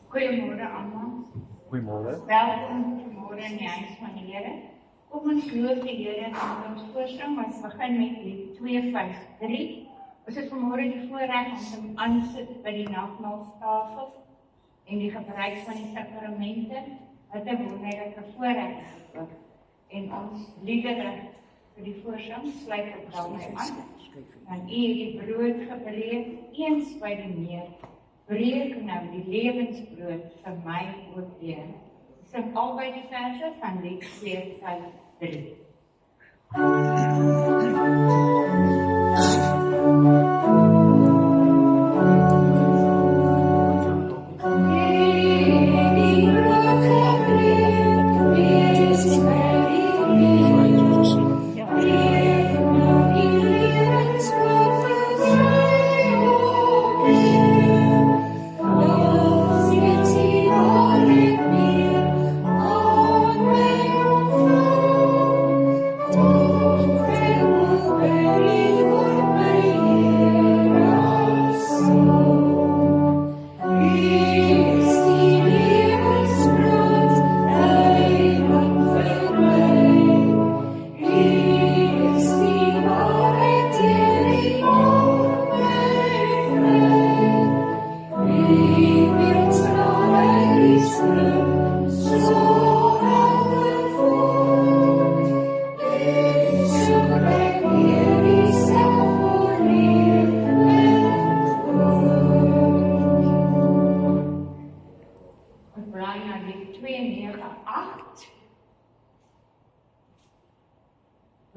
Goeiemôre almal. Goeiemôre. Welkom vanmôre in die huis van die Here. Kom ons loof die Here en ons voorsang. Ons begin met lied 253. Ons het vanmôre die voorreg om te aansit by die nagmaaltafel en die gebruik van die sakramente. Wat 'n wonderlike voorreg ook. En ons liedere vir die voorsang sluit op daarmee aan. Dan U het die brood gebreek eens by die meer. Breek nou die lewensbrood vir my ook weer. Sing albei die verse van lied 253.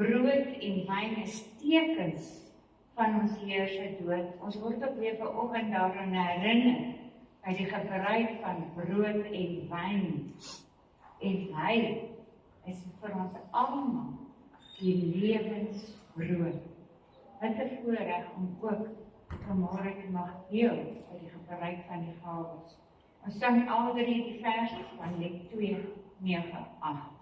Brood en wyn is tekens van ons Heer se dood. Ons word ook weer vanoggend daaraan herinner by die gebruik van brood en wyn. En hy is vir ons almal die lewensbrood. Wat 'n voorreg om ook vanmôre te mag deel by die gebruik van die gawes. Ons sing al die verse van lied 298.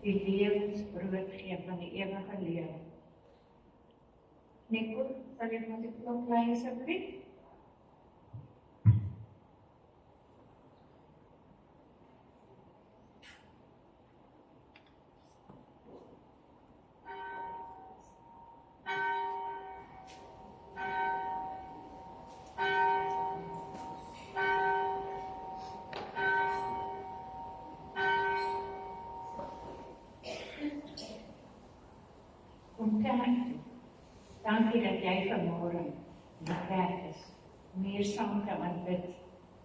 Die lewensbrood gee van die ewige lewe. Nico, sal jy vir die klok lei asseblief? Dankie dat jy vanmôre bereid is om hier saam te aanbid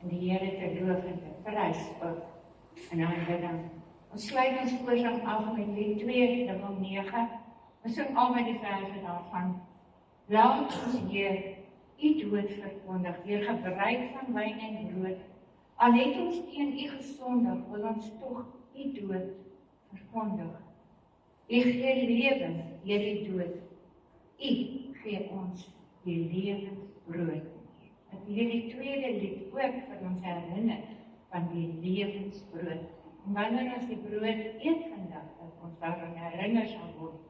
en die Here te loof en te prys ook in aanbidding. Ons sluit ons voorsang af met lied 299. Ons sing albei die verse daarvan. Laat ons Heer U dood verkondig deur gebruik van wyn en brood. Al het ons teen U gesondig, wil ons tog U dood verkondig. U gee lewe deur die dood. U gee ons die lewensbrood. Ek wil die tweede lied ook vir ons herinner van die lewensbrood. En wanneer ons die brood eet vandag, dat ons daaraan herinner sal word,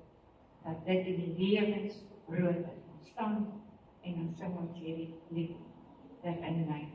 dat dit die lewensbrood is. Ons staan en sing ons hierdie lied ter inleiding.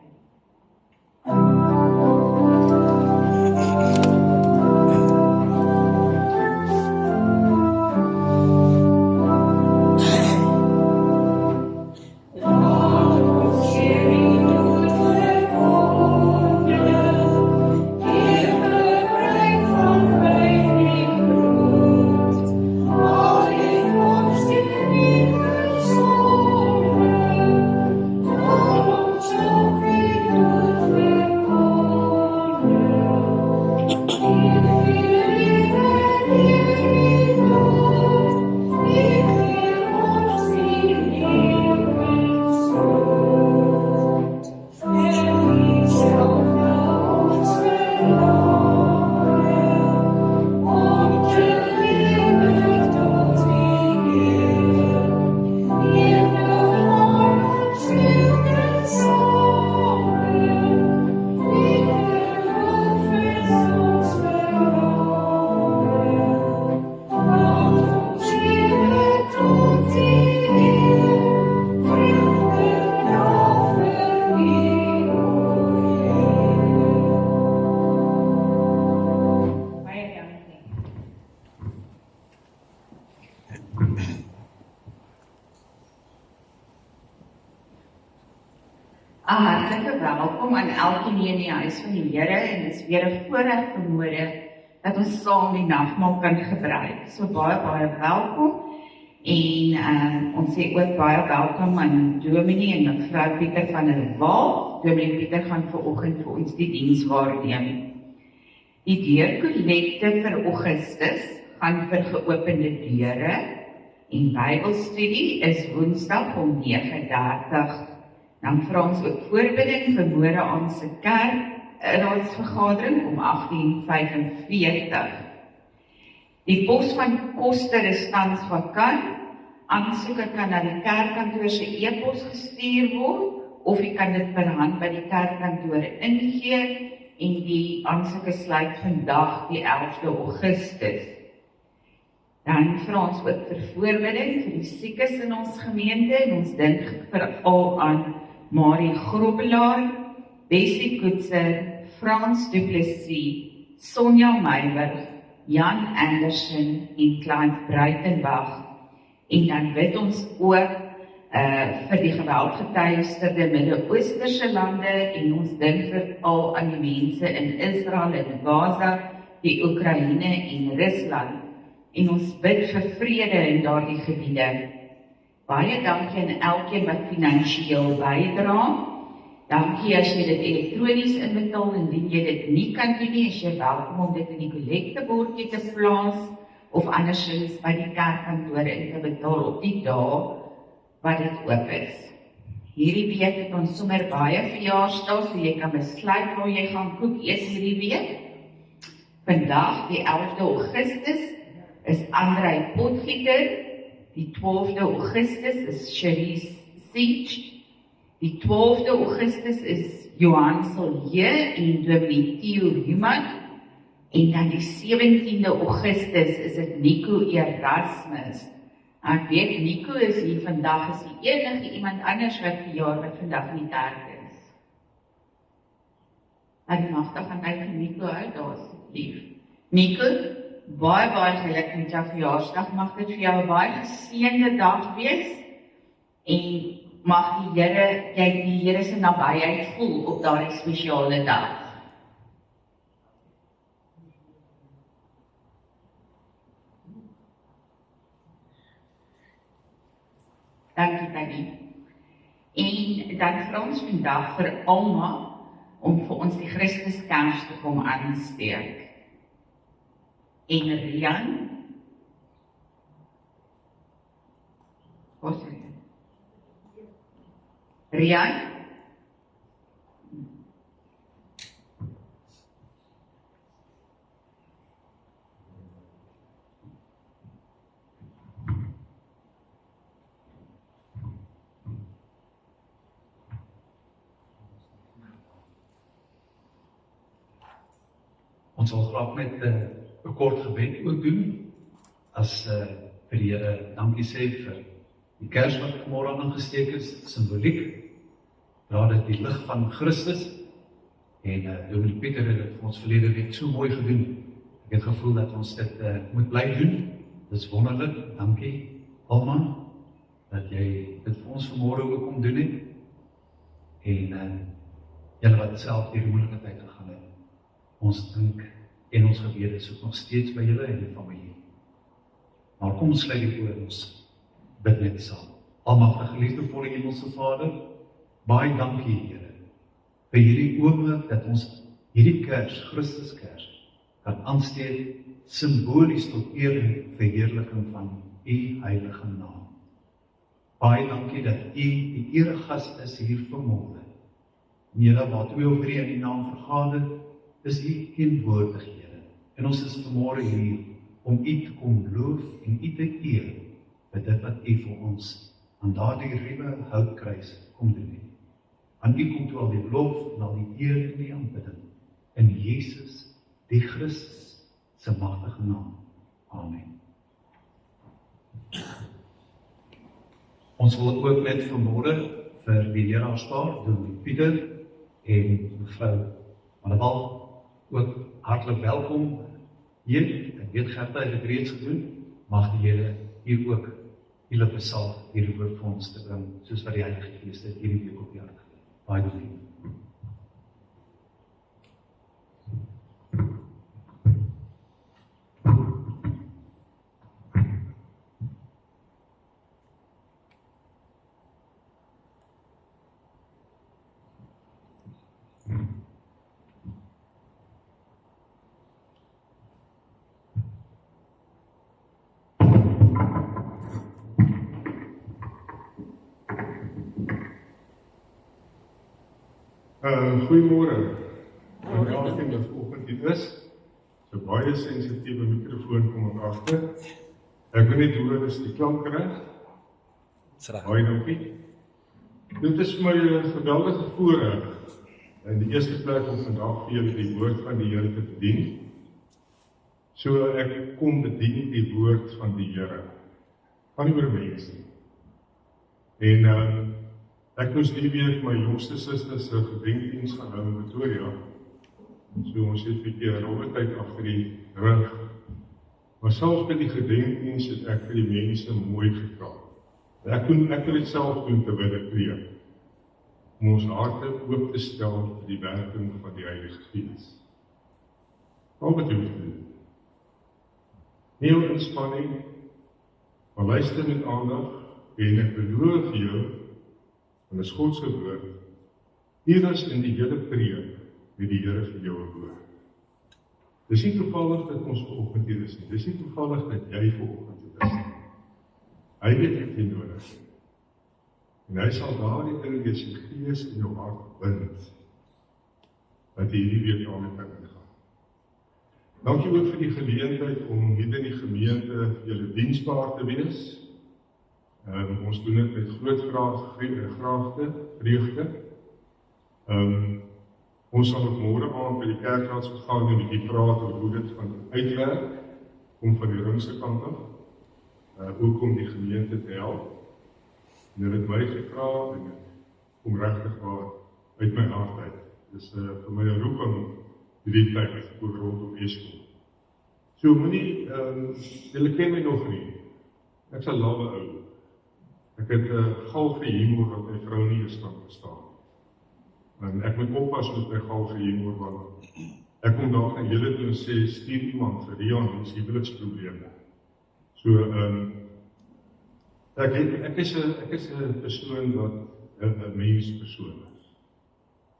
Hartlike welkom aan elkeen hier in die huis van die Here en dit is weer 'n voorreg vanmôre dat ons saam die nagmaal kan gebruik. So baie welkom en ons sê ook baie welkom aan Dominee en mevrou Pieter van der Waal. Dominee Pieter gaan vanoggend vir ons die diens waarneem. Die deurkollekte vir Augustus gaan vir geopende deure en Bybelstudie is Woensdag om 9:30. Dan vra ons ook voorbidding vir môre aand se kerkraadsvergadering om 18:45. Die pos van koste is tans vakant. Aansoeke kan na die kerkkantoor se e-pos gestuur word of jy kan dit per hand by die kerkkantoor ingee en die aansoeke sluit vandag die 11de Augustus. Dan vra ons ook vir voorbidding vir die siekes in ons gemeente en ons dink veral aan Marie Grobbelaar, Bessie Koetser, Frans Du Plessis, Sonja Meiberg, Jan Anderson en Clive Breitenbach. En dan bid ons ook vir die geweldgetuiesterde Midde-Oosterse lande en ons dink veral aan die mense in Israel en Gaza, die Oekraïne en Rusland. En ons bid vir vrede in daardie gebiede. Baie dankie aan elkeen wat finansiëel bydra. Dankie as jy dit elektronies inbetaal, indien jy dit nie kan doen nie, is jy welkom om dit in die kollektebordjie te plaas of andersins by die kerkkantoor in te betaal op die dae wat dit oop is. Hierdie week het ons sommer baie verjaarsdae, so jy kan besluit waar jy gaan koek eet hierdie week. Vandag, die 11de Augustus, is Andrei Potgieter. Die 12de Augustus is Cherise Siege. Die 12de Augustus is Johan Silje en Dominee Theo Human. En dan die 17de Augustus is dit Nico Erasmus. Ek weet, Nico is hier vandag, is die enige iemand anders wat verjaar wat vandag in die kerk is. En die magtig gaan my vir Nico uit, daar asseblief. Nico, baie geluk met jou verjaarsdag, mag dit vir jou 'n baie geseënde dag wees, en mag die Here se nabyheid voel op daardie spesiale dag. Dankie Tannie. En dan vra ons vandag vir Alma om vir ons die Christuskers te kom aansteek. En Rian, wat is dit? Rian? Ons sal graag met 'n kort gebed ook doen, as vir die Here dankie sê vir Die kers wat vanmôre aangesteek is, simboliek, dra dit die lig van Christus, en Dominee Pieter het dit vir ons verlede week so mooi gedoen. Ek het gevoel dat ons dit moet bly doen. Dis wonderlik, dankie Alma, dat jy dit vir ons vanmôre ook kom doen het, en julle wat self die moeilike tyd gegaan het, ons dink en ons gebede soek nog steeds by julle en die familie. Maar kom ons sluit die oor, ons bid net saam. Almagtige liefdevolle Hemelse Vader, baie dankie Here, vir hierdie oomblik dat ons hierdie kers, Christuskers, kan aansteek, simbolies tot eer en verheerliking van U heilige naam. Baie dankie dat U die eregas is hier vanmôre. Here, waar 2 of 3 in die naam vergader, is U teenwoordig, Here. En ons is vanmôre hier om U te kom loof en U te eer met dit wat U vir ons aan daardie ruwe houtkruis kom doen het. Aan U kom toe al die lof en al die eer en die aanbidding in Jesus, die Christus, se magtige naam. Amen. Ons wil ook net vanmôre vir die leraarspaar, Dominee Pieter en mevrou Mannebal, ook hartlik welkom hier. Ek weet Gerda het dit reeds gedoen, mag die Here hier ook julle besalf hierdie woord vir ons te bring, soos wat die Heilige Gees dit hierdie week op die hart gegee. Baie dankie. Goeiemôre. Elkeen wat vanoggend hier is, so baie sensitiewe mikrofoon kom ek agter. Ek weet nie hoe is die klank reg? Baie dankie. Dit is vir my 'n geweldige voorreg in die eerste plek om vandag vir julle die woord van die Here te bedien. So ek kom bedien die woord van die Here. Van die oor mense. En ek moes die week my jongste suster se gedenkdiens gaan hou in Pretoria. So ons het 'n bietjie rolletyd agter die rug. Maar selfs by die gedenkdiens het ek vir die mense mooi gevra. Ek wil dit self doen terwyl ek preek, om ons harte oop te stel vir die werking van die Heilige Gees. Wat bedoel dit? Nie jou inspanning, maar luister met aandag en ek beloof jou, en is God se woord, iewers in die hele preek het die Here vir jou 'n woord. Dis nie toevallig dat ons vanoggend hier is nie. Dis nie toevallig dat jy vanoggend hier is nie. Hy weet wat jy nodig het. En hy sal daardie ding deur sy Gees in jou hart bind, dat jy hierdie week daarmee kan ingaan. Dankie ook vir die geleentheid om hier in die gemeente vir julle diensbaar te wees. Ons doen dit met groot vreugde. Ons sal ook môre aand by die kerkraadsvergadering 'n bietjie praat oor hoe dit van uitwerk, om van die ringse kant af, ook om die gemeente te help. En hulle het my gevra en ek kom regtig waar uit my hart uit. Dis vir my 'n roeping hierdie tyd ook rondom Eskom. So moenie, julle ken my nog nie. Ek's 'n lawwe ou. Ek het 'n galge humor wat my vrou nie eens kan verstaan. En ek moet oppas met my galge humor, want ek kom dalk na julle toe en sê, stuur iemand vir Rian, ons huweliksprobleme. So, ek is 'n persoon wat 'n menspersoon is.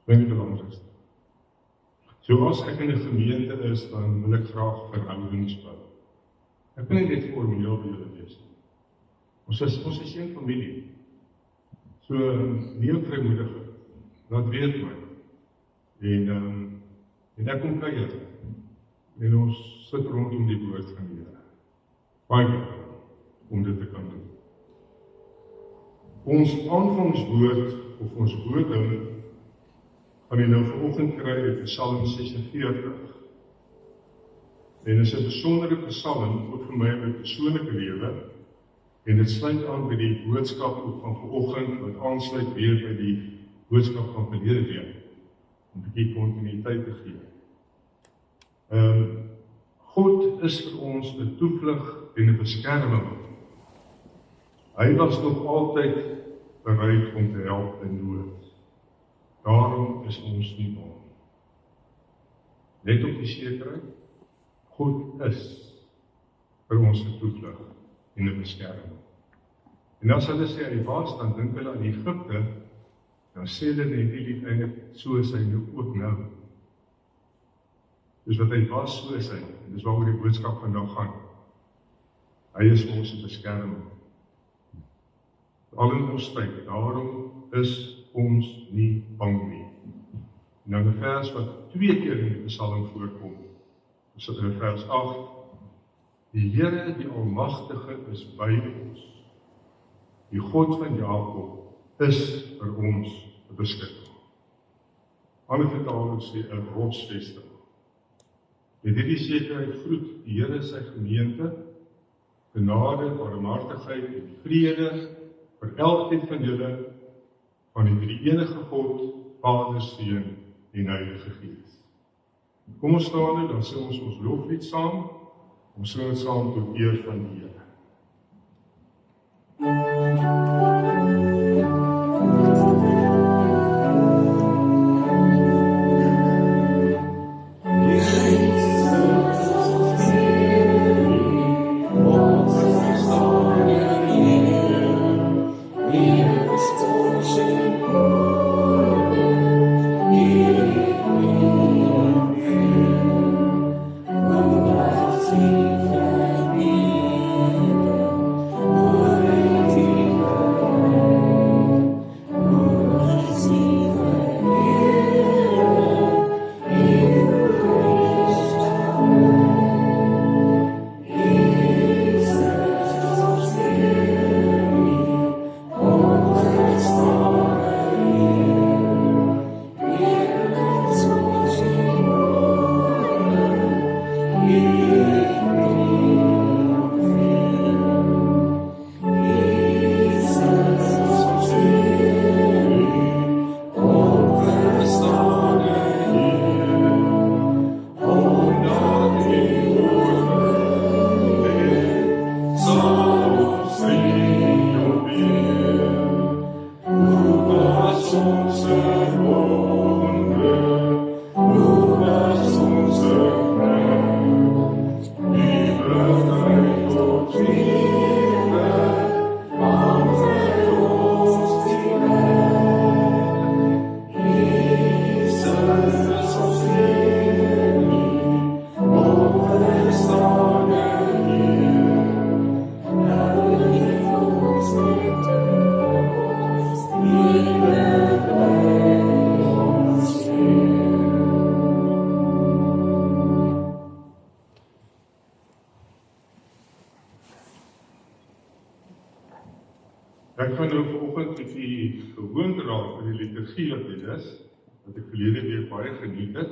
Dit is belangrik. So as ek in 'n gemeente is, dan wil ek graag verhoudings bou. Ek wil nie net formeel by julle wees nie. Ons is een familie. So, nie vrymoedigheid. Dat weet my. En ek kom kuier. En ons sit rondom die woord van die Here. Baie om dit te kan doen. Ons aanvangswoord, of ons woording, gaan jy nou vanoggend kry uit Psalm 46. En is 'n besondere psalm, ook vir my in my persoonlike lewe, En dit sluit aan by die boodskap van vanoggend, wat aansluit weer by die boodskap van verlede week, om 'n bietjie kontinuïteit te gee. God is vir ons 'n toevlug en 'n beskerming. Hy was nog altyd bereid om te help in nood. Daarom is ons nie bang. Net op die sekerheid, God is vir ons 'n toevlug en 'n beskerming. En as hulle sê hy was, dan dink hulle aan Egipte, dan sê hulle net nie eintlik so is hy nou ook nou. Dus wat hy was, so is hy. En dis waaroor die boodskap vandag gaan. Hy is ons beskerming. Al in ons tyd, daarom is ons nie bang nie. En dan 'n vers wat 2 keer in die Psalm voorkom. Ons sit in vers 8. Die Here, die Almagtige, is by ons. Die God van Jakob is vir ons 'n beskutting. Ander vertalings sê 'n rotsvesting. Met hierdie sekerheid groet die Here sy gemeente, genade, barmhartigheid en vrede vir elkeen van julle, van die drie-enige God, Vader, Seun en Heilige Gees. Kom ons staan nou, dan sing ons loflied saam. Ons sing dit saam tot eer van die Here. Ek gaan nou vanoggend met die gewoonte raak van die liturgie wat dit is, wat ek verlede week baie geniet het.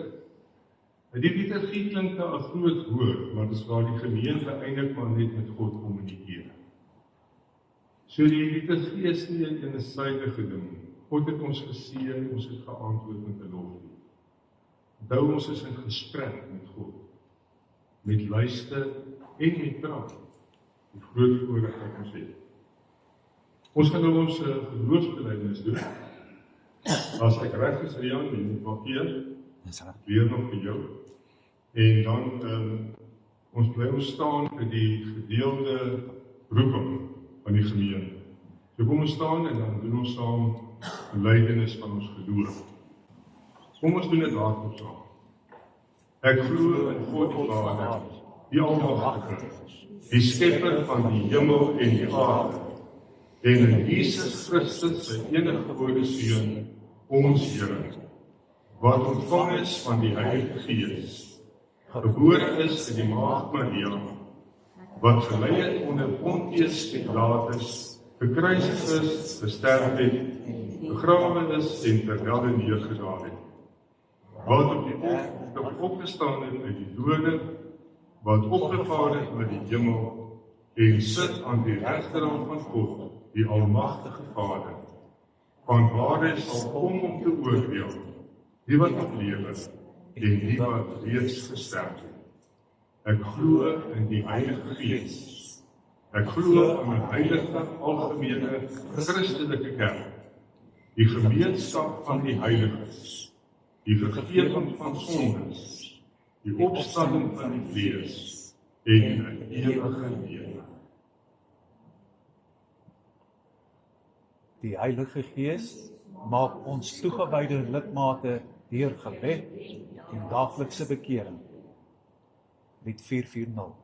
Die liturgie klink na 'n groot woord, maar dit is waar die gemeente eintlik maar net met God kommunikeer. So die liturgie is nie 'n eensydige ding nie. God het ons geseën, ons het geantwoord met 'n loflied. Onthou, ons is in gesprek met God, met luister en met praat. Die groot voorreg wat ons het. Ons gaan nou ons geloofsbelijdenis doen. As ek reg is, Rian, jy moet markeer, weer nog vir jou. En dan, ons bly ons staan vir die gedeelde roeping van die gemeente. So kom ons staan en dan doen ons saam belijdenis van ons geloof. Kom ons doen dit hardop saam. Ek glo in God Vader, die Almagtige, die skepper van die hemel en die aarde, en in Jesus Christus, sy eniggebore Seun, ons Here, wat ontvang is van die Heilige Gees, gebore is in die Maagd Maria, wat gelei het onder Pontius Pilatus, gekruisig is, gesterf het, begrawe is en ter helde neergedaal het, wat op die opgestaan het uit die dode, wat opgevaar het met die hemel en sit aan die regterhand van God, die Almagtige Vader, vanwaar hy sal kom om te oordeel, die wat nog lewe en die wat reeds gesterf het. Ek glo in die Heilige Gees. Ek glo in 'n heilige, algemene, Christelike kerk, die gemeenskap van die heiliges, die vergifnis van sondes, die opstanding van die vlees en 'n ewige lewe. Die Heilige Gees maak ons toegewyde lidmate deur gebed en daaglikse bekering. Lied 440.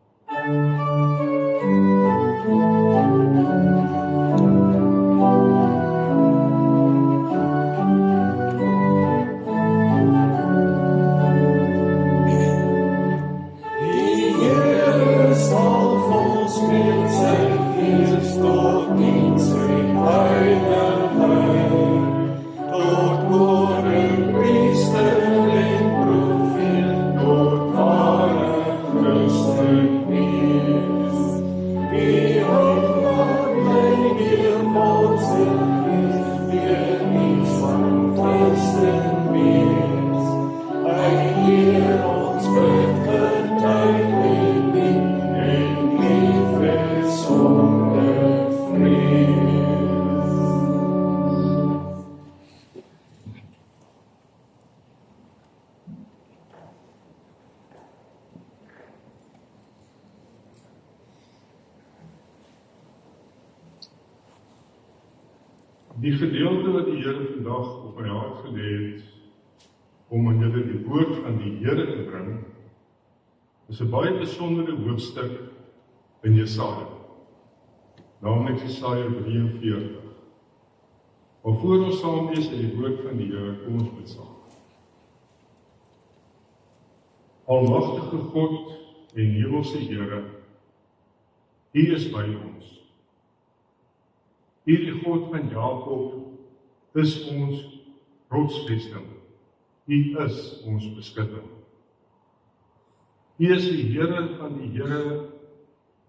Die gedeelte wat die Here vandag op my hart gelê het, om aan julle die woord van die Here te bring, is 'n baie besondere hoofstuk in Jesaja, naamlik Jesaja 43. Maar voor ons saam lees uit die woord van die Here, kom ons bid saam. Almagtige God en hemelse Here, U is by ons. U, die God van Jakob, is ons rotsvesting. U is ons beskutting. U is die Here van die Here,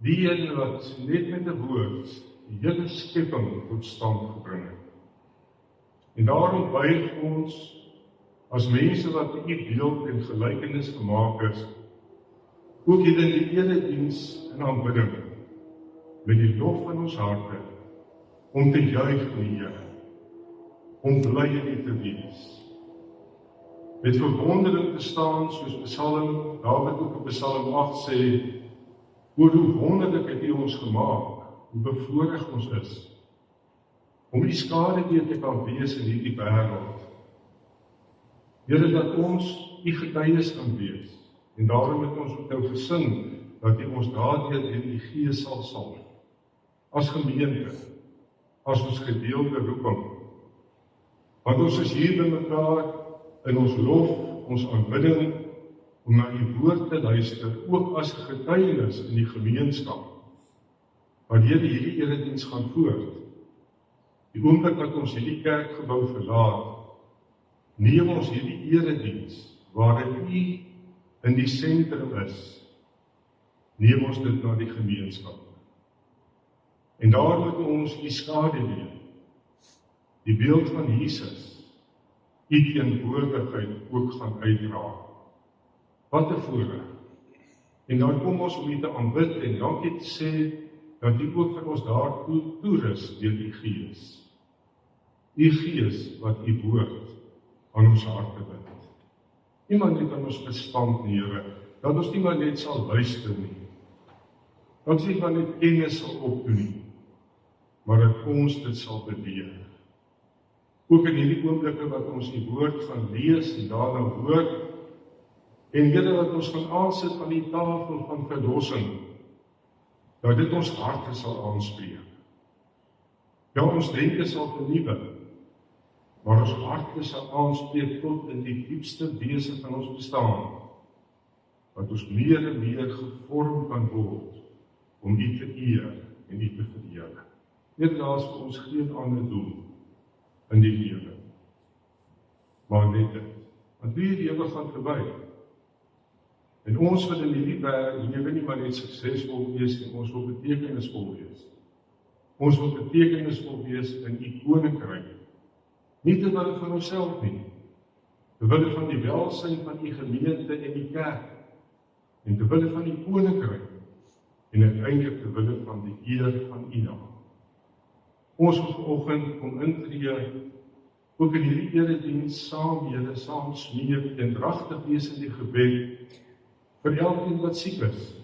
die een wat net met 'n woord die hele skepping tot stand gebring het. En daarom buig ons as mense wat U beeld en gelykenis gemaak is, ook hier in die erediens en aanbidding, met die lof van ons harte, om te juig in die Here, om bly in U te wees. Met verwondering te staan, soos Psalm, Dawid ook op Psalm 8 sê, oor hoe wonderlik het U ons gemaak, hoe bevoorreg ons is, om U skaduwee te kan wees in hierdie wêreld. Here, dat ons U getuies kan wees, en daarom het ons ook nou gesing, dat U ons daardeur in die Gees sal salf, as gemeente, as ons gedeelde roeping. Want ons is hier by mekaar in ons lof, ons aanbidding, om na U woord te luister, ook as getuienis in die gemeenskap, wanneer hierdie erediens gaan voort. Die oomblik wat ons hierdie kerkgebou verlaat, neem ons hierdie erediens, waarin U in die sentrum is, neem ons dit na die gemeenskap. En daar moet ons die skaduwee, die beeld van Jesus, U teenwoordigheid ook gaan uitdra. Wat 'n voorreg. En dan kom ons om U te aanbid en dankie te sê, dat U ook vir ons daartoe toerus deur U Gees. U Gees wat U woord aan ons harte bind. Niemand net aan ons verstand nie, Here, dat ons nie maar net sal luister nie, dat ons nie maar net kennis sal opdoen nie, maar dat ons dit sal beleef. Ook in hierdie oomblikke wat ons die woord gaan lees en daarna hoor, en Here, dat ons gaan aansit aan die tafel van verlossing, dat dit ons harte sal aanspreek. Ja, ons denke sal vernuwe, maar ons harte sal aanspreek tot in die diepste wese van ons bestaan, dat ons meer en meer gevorm kan word, om U te eer en U te verheerlik. Net daar is vir ons geen ander doel in die lewe, maar net dit. Want wie die lewe gaan verby. En ons wil in hierdie lewe nie maar net suksesvol wees nie, ons wil betekenisvol wees. Ons wil betekenisvol wees in u koninkryk. Nie terwille van onsself nie, terwille van die welsyn van u gemeente en die kerk, en terwille van die koninkryk, en uiteindelik terwille van die eer van u naam. Ons wil vanoggend kom intree, ook in hierdie erediens saam Here, saam smeek en dragtig wees in die gebed vir elkeen wat siek is.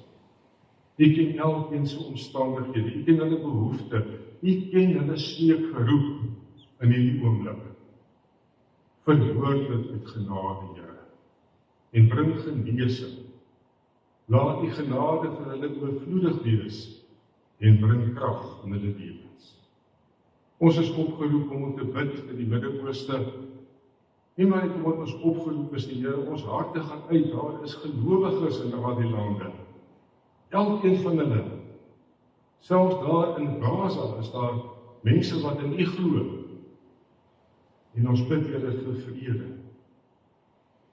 U ken elkeen se omstandighede, u ken hulle behoeftes, u ken hulle smeek geroep in hierdie oomblik. Verhoor dit met genade, Here, en bring genesing. Laat die genade vir hulle oorvloedig wees en bring krag in hulle lewens. Ons is opgeroep om te bid vir die Midde-Ooste. Nie maar net omdat ons opgeroep is, die Here, ons harte gaan uit, daar is gelowiges in daardie lande. Elkeen van hulle, selfs daar in Gaza is daar mense wat in U glo. En ons bid Here vir vrede.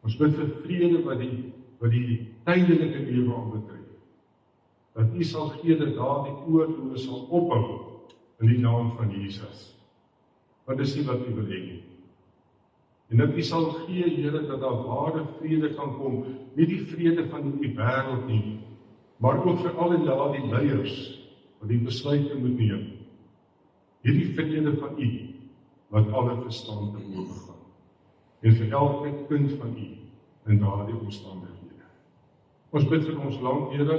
Ons bid vir vrede wat die tydelike lewe aanbetref. Dat U sal gee dat daardie oorloë sal ophou in die naam van Jesus. Want dis nie wat U wil hê nie. En dat U sal gee, Here, dat daar ware vrede kan kom, nie die vrede van die wêreld nie, maar ook vir al die leiers wat die besluite moet neem. Hierdie vrede van U wat alle verstand te bowe gaan. En vir elke kind van U in daardie omstandighede. Ons bid vir ons land, Here.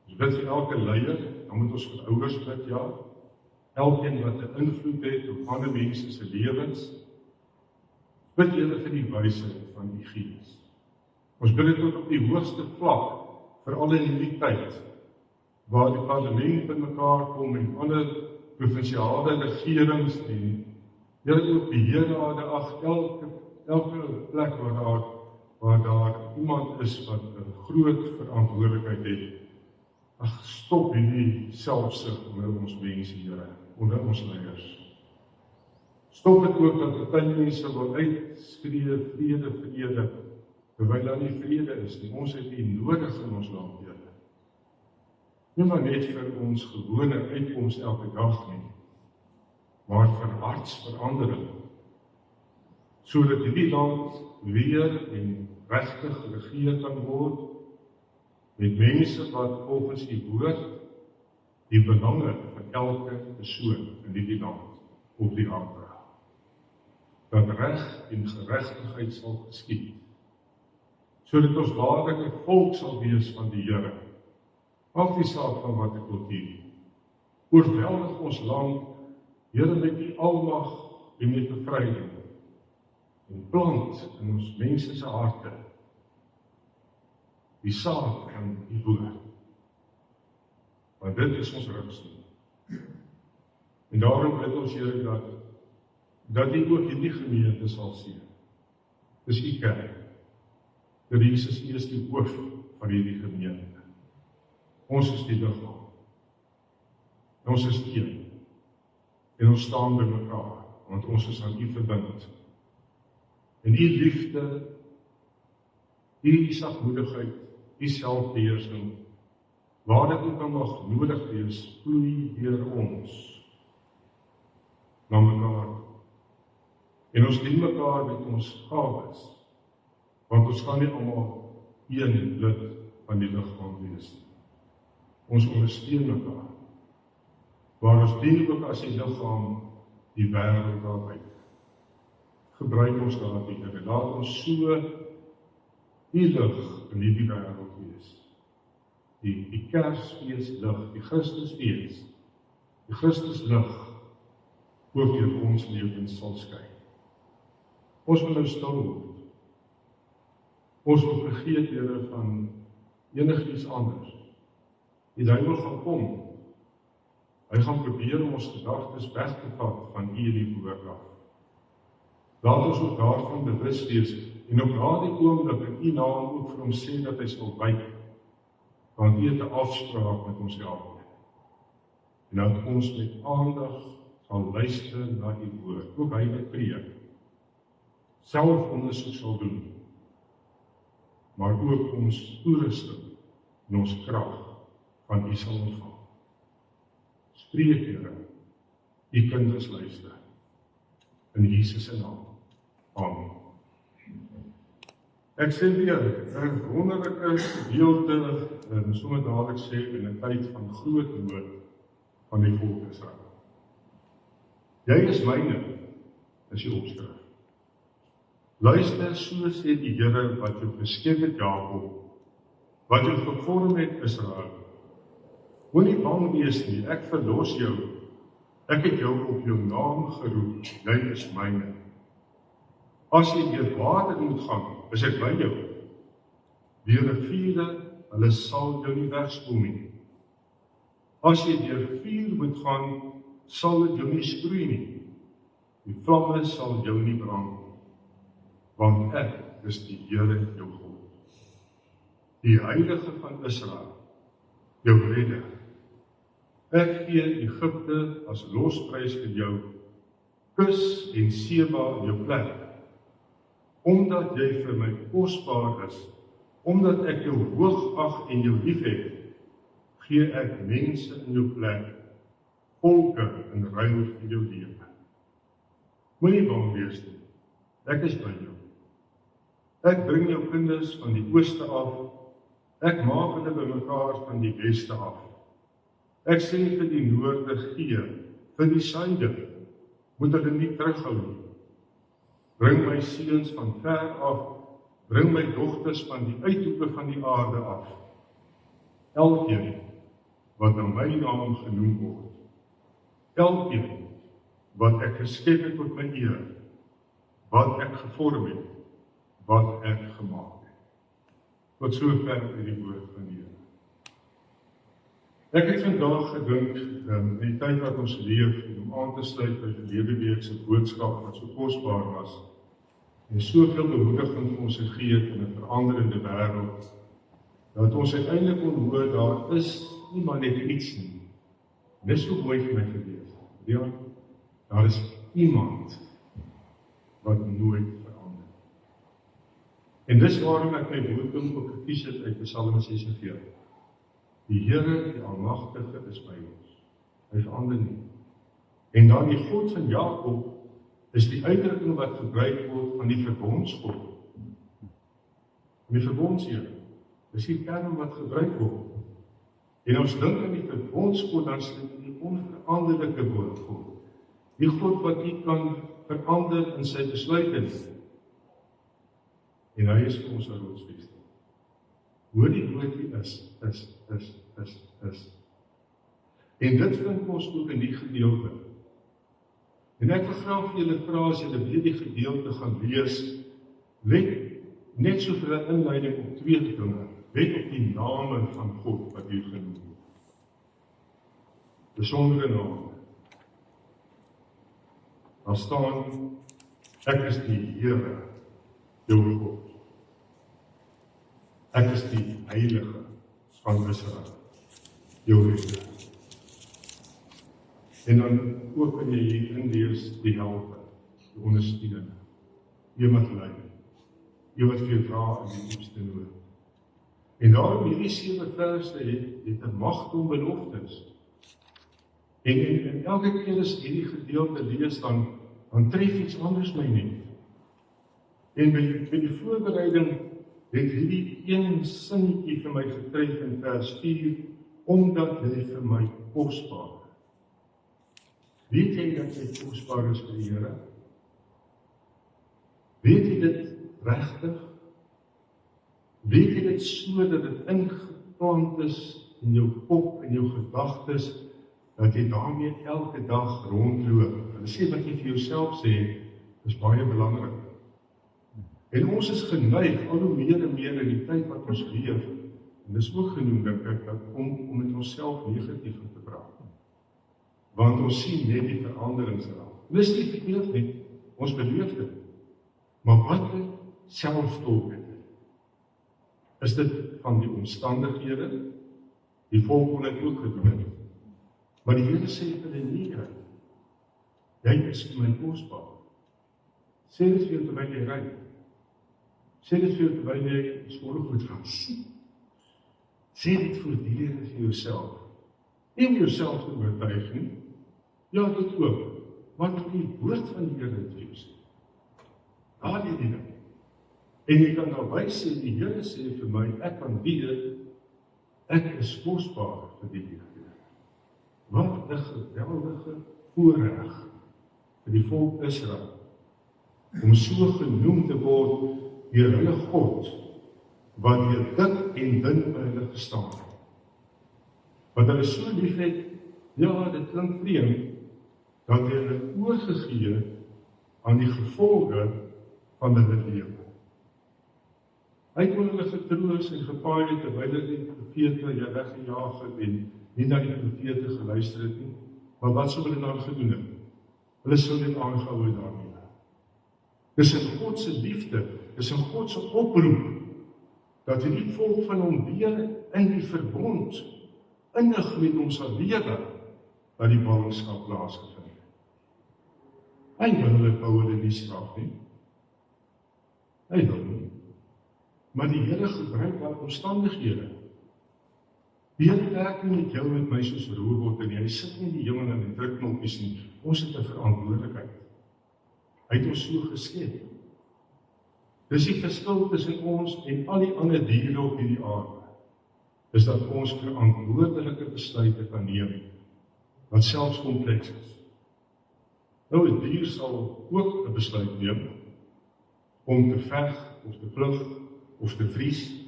Ons bid vir elke leier, dan moet ons vir ouers bid, ja. Elkeen wat 'n invloed het op ander mense se lewens. Bid Here vir die wysheid van U Gees. Ons bid dit tot op die hoogste vlak, veral in hierdie tyd, waar die parlement bymekaar kom en ander provinsiale regerings en Here ook beheerrade, elke plek waar daar iemand is wat 'n groot verantwoordelikheid het. Ag, stop hierdie selfsug onder ons mense, Here, onder ons leiers. Stop dit ook dat baie mense wil uitskree vrede, terwyl daar nie vrede is nie. Ons het U nodig in ons land, Here. Nie maar net vir ons gewone uitkoms elke dag nie, maar vir hartsverandering, sodat hierdie land weer en regtig geregeer kan word, met mense wat volgens U woord die belange van elke persoon in hierdie land op die hart dra. Dat reg en geregtigheid sal geskied, sodat ons waarlik 'n volk sal wees van die Here, maak nie saak van watter kultuur. Oorweldig ons land, Here, met U almag en met bevryding, en plant in ons mense se harte die saad van U woord. Want dit is ons rugsteun. En daarom bid ons, Here, dat U ook hierdie gemeente sal sien. Dis U kerk. Dat Jesus U is die hoof van hierdie gemeente. Ons is die liggaam. Ons is een. En ons staan by mekaar, want ons is aan U verbind. En U liefde, U sagmoedigheid, U selfbeheersing, waar dit ook nog nodig is, vloei deur ons na mekaar. En ons dien mekaar met ons gawes, want ons gaan nie almal een lid van die liggaam wees nie. Ons ondersteun mekaar, waar ons dien ook as die liggaam die wêreld daaruit. Gebruik ons daarby, Here, laat ons so die lig in hierdie wêreld wees. Die Kersfees lig, die Christusfees, die Christuslig ook deur ons lewens sal skyn. Ons wil nou stil word. Ons wil vergeet, Here, van enigiets anders. Die duiwel gaan kom. Hy gaan probeer om ons gedagtes weg te vat van U en die woord af. Laat ons ook daarvan bewus wees en op daardie oomblik in U naam ook vir hom sê dat hy sal wyk, want U het 'n afspraak met ons elkeen. En dat ons met aandag sal luister na U woord, ook hy wat preek, self ondersoek sal doen maar ook ons toerusting en ons krag van U sal ontvang. Spreek, Here, U kinders luister. In Jesus se naam. Amen. Ek sê weer, 'n wonderlike gedeelte, sommer dadelik sê, in 'n tyd van groot nood van die volk Israel. Jy is myne, is die opskrif. Luister, so sê die Here wat jou geskep het, Jakob, wat jou gevorm het, Israel. Moenie bang wees nie, ek verlos jou. Ek het jou op jou naam geroep, jy is myne. As jy deur water moet gaan, is ek by jou. Deur riviere, hulle sal jou nie wegspoel nie. As jy deur vuur moet gaan, sal dit jou nie sproei nie. Die vlamme sal jou nie brand nie. Want ek is die Here jou God. Die Heilige van Israel, jou redder. Ek gee Egipte as losprys vir jou, Kus en Seba in jou plek. Omdat jy vir my kosbaar is, omdat ek jou hoog ag en jou liefhet, gee ek mense in jou plek, volke in ruil vir jou lewe. Moenie bang wees nie, ek is by jou. Ek bring jou kinders van die ooste af, ek maak hulle bymekaar van die weste af. Ek sê vir die noorde gee, vir die suide, moet hulle nie terughou nie. Bring my seuns van ver af, bring my dogters van die uithoeke van die aarde af. Elkeen wat na my naam genoem word, elkeen wat ek geskep het tot my eer, wat ek gevorm het, wat ek gemaak het. Tot sover uit die woord van die Here. Ek het vandag gedink, in die tyd wat ons leef, om aan te sluit by verlede week se boodskap wat so kosbaar was, en soveel bemoediging vir ons gegee het in 'n veranderende wêreld, dat ons uiteindelik kon hoor, daar is nie maar net iets nie. Dis so mooi vir my gewees. Ja, daar is iemand wat nooit verander. En dis waarom ek my boodskap ook gekies het uit Psalm 46. Die Here, die Almagtige, is by ons. Hy verander nie. En dan die God van Jakob is die uitdrukking wat gebruik word van die verbondsgod. Die verbondsheer, dis die term wat gebruik word. En ons dink aan die verbondsgod, dan is dit die onveranderlike God. Die God wat nie kan verander in sy besluite. En hy is vir ons 'n rotsvesting. Hoor die woordjie is. En dit vind ons ook in die gedeelte. En ek wil graag vir julle vra, as julle weer die gedeelte gaan lees, let net so vir 'n inleiding op 2 dinge. Let op die name van God wat hier genoem word. Besondere name. Daar staan, ek is die Here, jou God. Ek is die Heilige van Israel, jou redder. En dan ook in die inlees die helper, die ondersteunende, die wat lei, die wat vir jou dra in die diepste nood. En daarom hierdie 7 verse het 'n magte om beloftes. En elke keer as hierdie gedeelte lees, dan tref iets anders my net. En by die voorbereiding het hierdie een sinnetjie vir my getref in vers 4, omdat jy vir my kosbaar. Weet jy dat jy kosbaar is vir die Here? Weet jy dit regtig? Weet jy dit so dat dit ingeplant is in jou kop en jou gedagtes, dat jy daarmee elke dag rondloop? Hulle sê wat jy vir jouself sê, is baie belangrik. En ons is geneig, al hoe meer en meer in die tyd wat ons leef, en dis ook genoem, dink ek, om met onsself negatief te praat. Want ons sien net die veranderings raak. Dis nie verkeerd nie, ons beleef dit. Maar wat is selfstolk? Is dit van die omstandighede? Die volk kon dit ook gedoen. Maar die Here sê vir hulle nie, jy is my kosbaar. Sê dit vir terwyl jy ry. Sê dit vir jou terwyl jy skoolgoed was. Sê dit voortdurend vir jouself. Nie om jouself te oortuig nie. Ja, dit ook. Maar om die woord van die Here te jou sê. Daardie die ding. En jy kan daarby sê, die Here sê vir my, ek kan weet, ek is kosbaar vir die Here. Wat 'n geweldige voorreg vir die volk Israel, om so genoem te word deur hulle God, wat deur dik en dun by hulle gestaan het. Wat hulle so lief het, ja, dit klink vreemd, dat hulle oorgegee aan die gevolge van hulle lewe. Hy kon hulle getroos en gepaai het terwyl hulle die profete weggejaag het en nie na die profete geluister het nie. Maar wat sou hulle dan gedoen het? Hulle sou net aangehou het daarmee. Dis in God se liefde, dis in God se oproep, dat die volk van hom weer in die verbond innig met hom sal lewe, dat die ballingskap plaasgevind het. Hy wil hulle nie straf nie. Hy wil nie. Maar die Here gebruik daai omstandighede. Die Here werk nie met jou met my soos 'n robot en hy sit nie in die hemel en druk knoppies nie. Ons het 'n verantwoordelikheid. Hy het ons so geskep. Dis die verskil tussen ons en al die ander diere op hierdie aarde. Is dat ons verantwoordelike besluite kan neem, wat selfs kompleks is. Nou 'n dier sal ook 'n besluit neem om te veg of te vlug of te vries.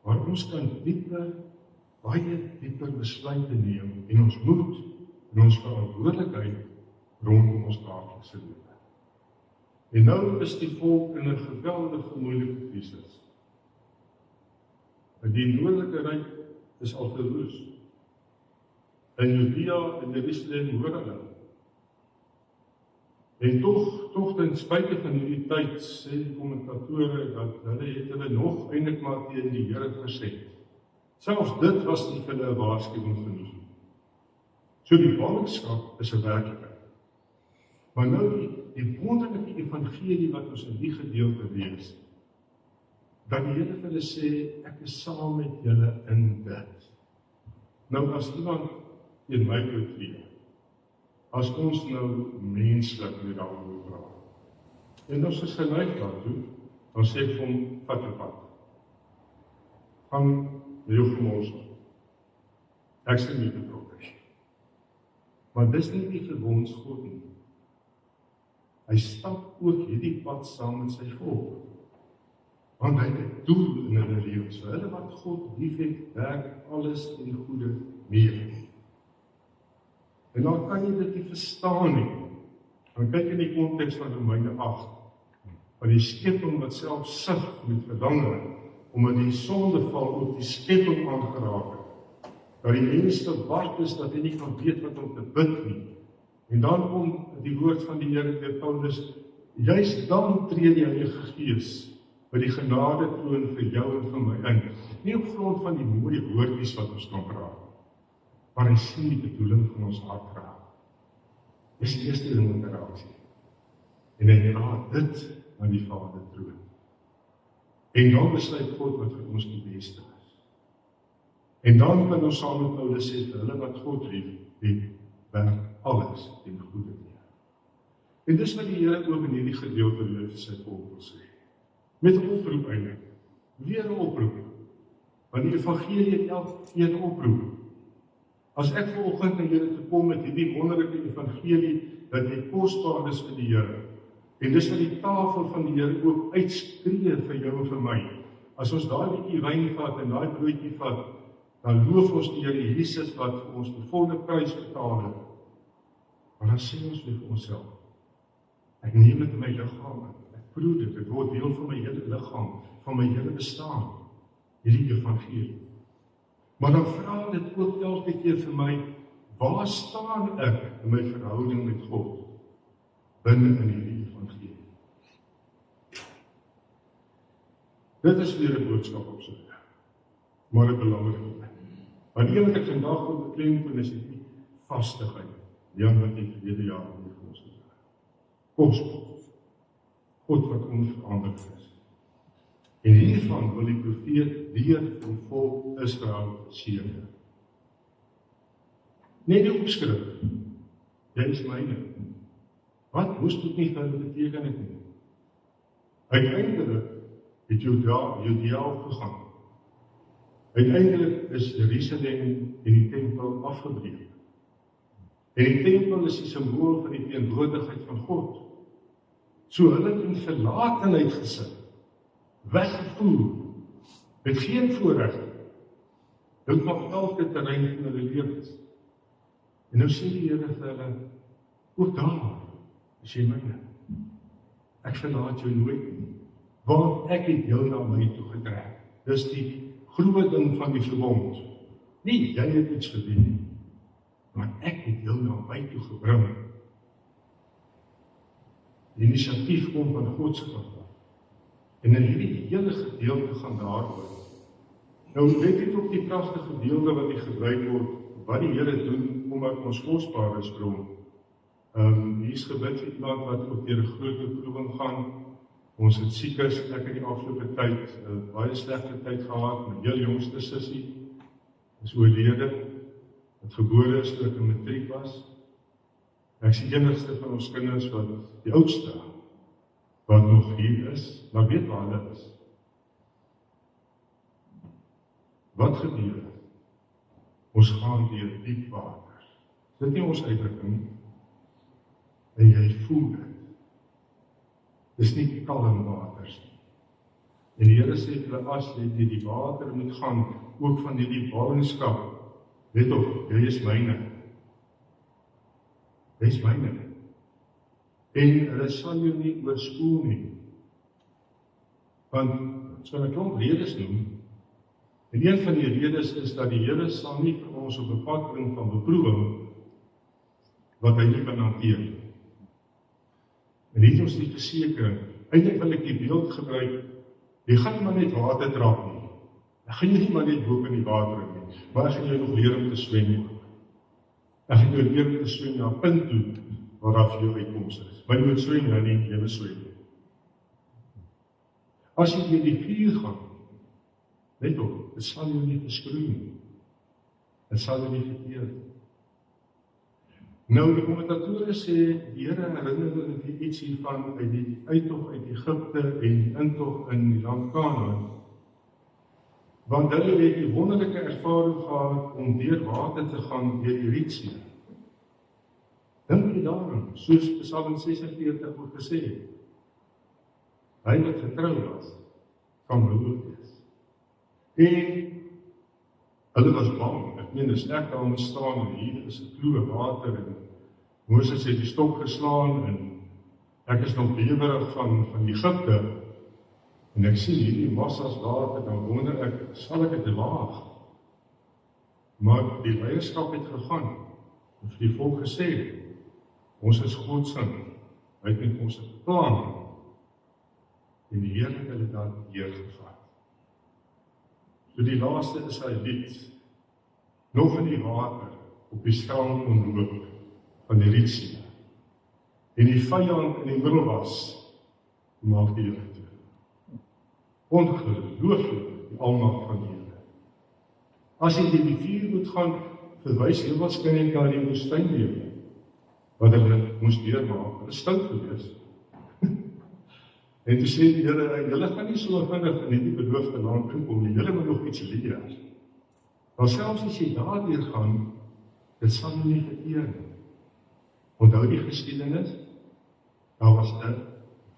Maar ons kan baie dieper besluite neem en ons moet en ons verantwoordelikheid rondom ons daaglikse lewe. En nou is die volk in 'n geweldige moeilike krisis. Die noordelike ryk is al verwoes. In Judea en Jerusalem hoor hulle. En tog ten spyte van hierdie tyd sê die kommentatore dat hulle nog eintlik maar teen die Here gesê. Selfs dit was nie vir hulle 'n waarskuwing genoeg. So die ballingskap is 'n werklikheid. Maar nou die wonderlike evangelie wat ons in die gedeelte lees, dat die Here vir hulle sê, ek is saam met julle in dit. Nou as iemand teen my tree, as ons nou menslik met daaroor praat, en ons is geneig daartoe, dan sê ek vir hom, vat 'n pad. Gaan jou gemors. Ek sê nie betrokke. Maar dis nie die verbonds God nie. Hy stap ook hierdie pad saam met sy volk. Want hy het 'n doel in hulle lewens. So hulle wat God liefhet, werk alles in die goeie mee. En dan kan jy dit nie verstaan nie. Dan kyk in die konteks van Romeine 8, van die skepping wat self sug met verlange, omdat die sondeval ook die skepping aangeraak het. Dat die mens verward is, dat hy nie kan weet wat om te bid nie. En dan kom die woord van die Here deur Paulus, juist dan tree die Heilige Gees by die genade troon vir jou en vir my in. Nie op grond van die mooie woordjies wat ons kan praat, maar hy sien die bedoeling van ons hart raak. Dis die eerste ding wat raak sien. En hy raak dit aan die Vader troon. En dan besluit God wat vir ons die beste is. En dan kan ons saam met Paulus sê, vir hulle wat God liefhet, werk alles in goeie lewe. En dis wat die Here ook in hierdie gedeelte leer vir sy volk wil sê. Met 'n oproep eintlik. Weer 'n oproep. Want die evangelie het elke keer 'n oproep. As ek vanoggend na julle toe kom met hierdie wonderlike evangelie, dat jy kosbaar is vir die Here, en dis wat die tafel van die Here ook uitskree vir jou en vir my. As ons daai bietjie wyn vat en daai broodjie vat, dan loof ons die Here Jesus wat vir ons die volle prys betaal het. Maar dan sê ons weer vir onsself, ek neem dit in my liggaam in. Ek proe dit word deel van my hele liggaam, van my hele bestaan, hierdie evangelie. Maar dan vra dit ook elke keer vir my, waar staan ek in my verhouding met God, binne in hierdie evangelie? Dit is weer 'n boodskap op sy, maar 'n belangrike. Want die een wat ek vandag wil beklemtoon is die vastigheid, die een wat die verlede jaar in die ons het. Kosbaar. God wat onveranderlik is. En hiervan wil die profeet weer die volk Israel seën. Net die opskrif, jy is myne. Wat moes dit nie vir hulle beteken het nie? Uiteindelik het Judea opgegaan. Uiteindelik is Jerusalem en die tempel afgebreek. En die tempel is die symbool van die teenwoordigheid van God. So hulle het in verlatenheid gesit, weggevoer, met geen voorreg, dit nog elke terrein van hulle lewens. En nou sê die Here vir hulle, ook daar is jy myne. Ek verlaat jou nooit nie, want ek het jou na my toe getrek. Dis die groot ding van die verbond. Nie jy het iets verdien nie, maar ek het jou na my toe gebring. Die inisiatief kom van God se kant. En in hierdie hele gedeelte gaan daaroor. Nou let net op die pragtige beelde wat hier gebruik word, wat die Here doen omdat ons kosbaar is vir hom. Hier is gebid vir iemand wat ook deur 'n groot beproewing gaan. Ons het siekes, ek het die afgelope tyd baie slegte tyd gehad. My heel jongste sussie is oorlede, wat gebore is toe ek in matriek was. Ek is die enigste van ons kinders wat die oudste, wat nog hier is, maar weet waar hulle is. Wat gebeur? Ons gaan deur diep water. Dit nie ons uitdrukking, en jy voel dit. Dis nie kalm waters nie. En die Here sê vir hulle, as jy deur die water moet gaan, ook van hierdie ballingskap, weet op, jy is myne. Jy is myne. En hulle sal jou nie oorspoel nie. Want, so 'n klomp redes noem, en een van die redes is dat die Here sal nie vir ons op 'n pad bring van beproewing, wat hy nie kan hanteer nie. En hier is ons die versekering, eintlik wil ek die beeld gebruik, jy gaan maar net water trap nie. Ek gaan jy nie maar net boop in die water nie, maar ek gaan jy nog leer om te swem. Ek gaan jou leer om te swem na 'n punt toe, waar daar vir jou uitkoms is. Maar jy moet swem nou nie, jy moet swem. As jy deur die vuur gaan, let op, dit sal jou nie verskroei nie. Dit sal jou nie verteer nie. Nou, die kommentatore sê, die Here herinner hulle iets hiervan uit die uittog uit Egipte en die intog in die land Kanaan. Want hulle het die wonderlike ervaring gehad om deur water te gaan deur die Rietsee. Dink jy daaraan, soos Psalm 46 word gesê, hy wat getrou was, kan behoed wees. En hulle was bang, ek meen, is ek daar moet staan, en hier is 'n kloe water, en Moses het die stok geslaan, en ek is nog bewerig van Egipte, en ek sien hierdie massas water, dan wonder ek, sal ek dit waag? Maar die leierskap het gegaan, en vir die volk gesê, ons is God se, hy het met ons 'n plan, en die Here het hulle dan deurgevat. So die laaste Israeliet, nog in die water, op die strand kon loop, van die Rietsee, en die vyand in die middel was, maak die Here toe. Ongelooflik, die almag van die Here. As jy die vuur moet gaan, verwys heel waarskynlik na die woestynlewe, wat hulle moes deurmaak, hulle stout gewees. En toe sê die Here, julle gaan nie so vinnig in die beloofde land inkom nie, julle moet nog iets leer. Maar selfs as jy daardeur gaan, dit sal jou nie verteer nie. Onthou die geskiedenis, daar was 'n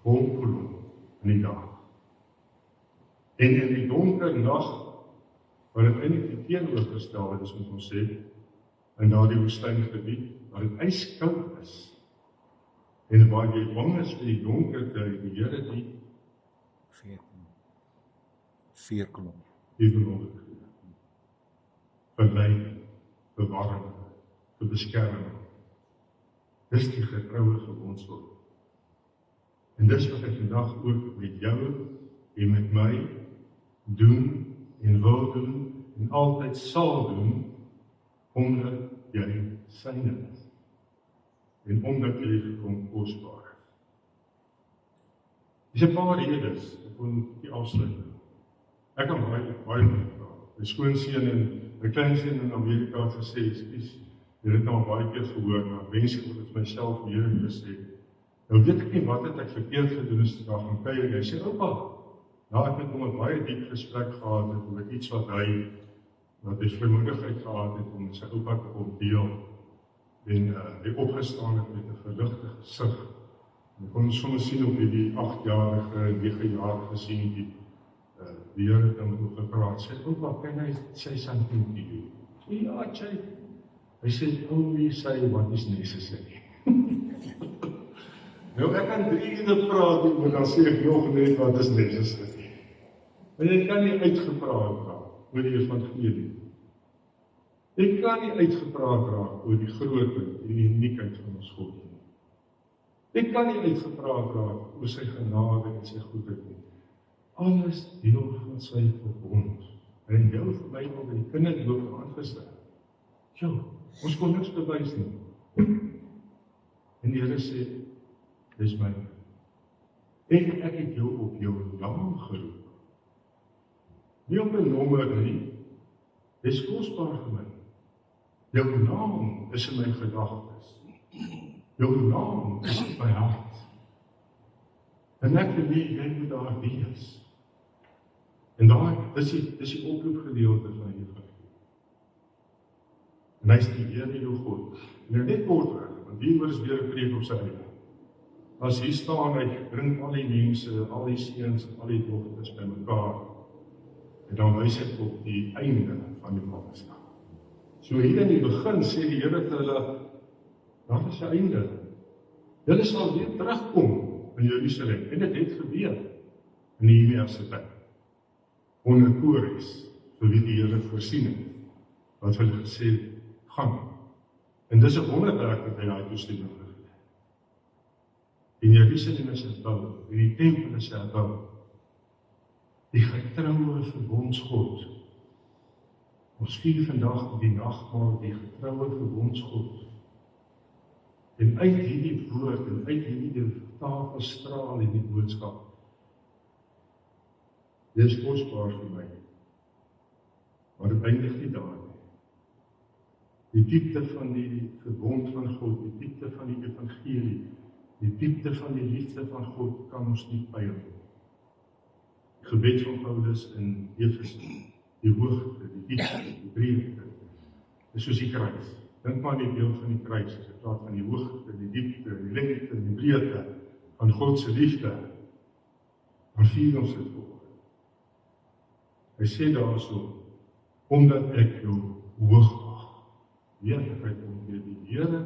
wolkkolom in die dag. En in die donker nag, wat dit eintlik die teenoorgestelde is, moet ons sê, in daardie woestyngebied, waar dit ijskoud is, en waar jy bang is vir die donkerte, die Here die 4 kolom. die belofte verleiding, bewarring, vir beskerming. Dis die getroue verbondsvolk. En dis wat ek vandag ook met jou en met my doen en wil doen en altyd sal doen, omdat jy syne is. En omdat jy vir hom kosbaar is. Dis 'n paar redes, ek wil die afsluiting. Ek kan baie praat. My skoonseun en my kleinseun in Amerika het gesê, "Ekskuus, jy het al baie keer gehoor, maar mense moet dit vir myself meer gesê. Nou weet ek nie wat het ek verkeerd gedoen as ek daar gaan kuier. Hy sê, oupa, ja, ek het hom 'n baie diep gesprek gehad het oor iets wat hy vrymoedigheid gehad het om sy oupa te kom deel. En hy opgestaan het met 'n verligte gesig. En kon ons soms sien op hierdie 8-jarige, 9-jarige seentjie, die Here het hom gepraat. Sê, oupa, can I say something to you? Ja, Jay. Hy sê, only say what is necessary. Nou, ek kan 3 ure praat, maar dan sê ek nog net wat is necessary. Maar jy kan nie uitgepraat raak oor die evangelie. Jy kan nie uitgepraat raak oor die grootheid en die uniekheid van ons God nie. Jy kan nie uitgepraat raak oor sy genade en sy goedheid nie. Alles deel van sy verbond. En jou vir my wil die kinderdoop aangestel. Jo, ons kon niks bewys nie. En die Here sê, dis my. En ek het jou op jou naam geroep. Nie op 'n nommer nie. Dis kosbaar vir my. Jou naam is in my gedagtes. Jou naam is in my hart. En ek wil nie, jy moet daar wees. En daar is die oproepgedeelte van die evangelie. En hy is die Here jou God. En net kortweg, want hieroor is weer 'n preek op sy eie. As hier staan, hy bring al die mense, al die seuns en al die dogters bymekaar. En dan wys hy op die einde van die manskap. So hier in die begin sê die Here vir hulle, daar is 'n einde. Julle sal weer terugkom in Jerusalem. En dit het gebeur in die universiteit. Onder Kores, vir wie die Here voorsien het, wat hulle gesê gaan. En dis 'n wonderwerk wat hy daai toestemming gegee het. En Jerusalem is herbou, en die tempel is herbou. Die getroue verbondsgod. Ons vier vandag op die nagmaal die getroue verbondsgod. En uit hierdie woord en uit hierdie tafel straal in die boodskap. Dit is kosbaar vir my. Maar dit eindig nie daar nie. Die diepte van die verbond van God, die diepte van die evangelie, die diepte van die liefde van God kan ons nie pyl nie. Die gebed van Paulus in Efese, die hoogte, die diepte, die breedte, is soos die kruis. Dink maar die beeld van die kruis, as ek praat van die hoogte, die diepte, die lengte, die breedte van God se liefde, dan vier ons dit voor. Hy sê daarso, omdat ek jou hoog ag, weet om die Here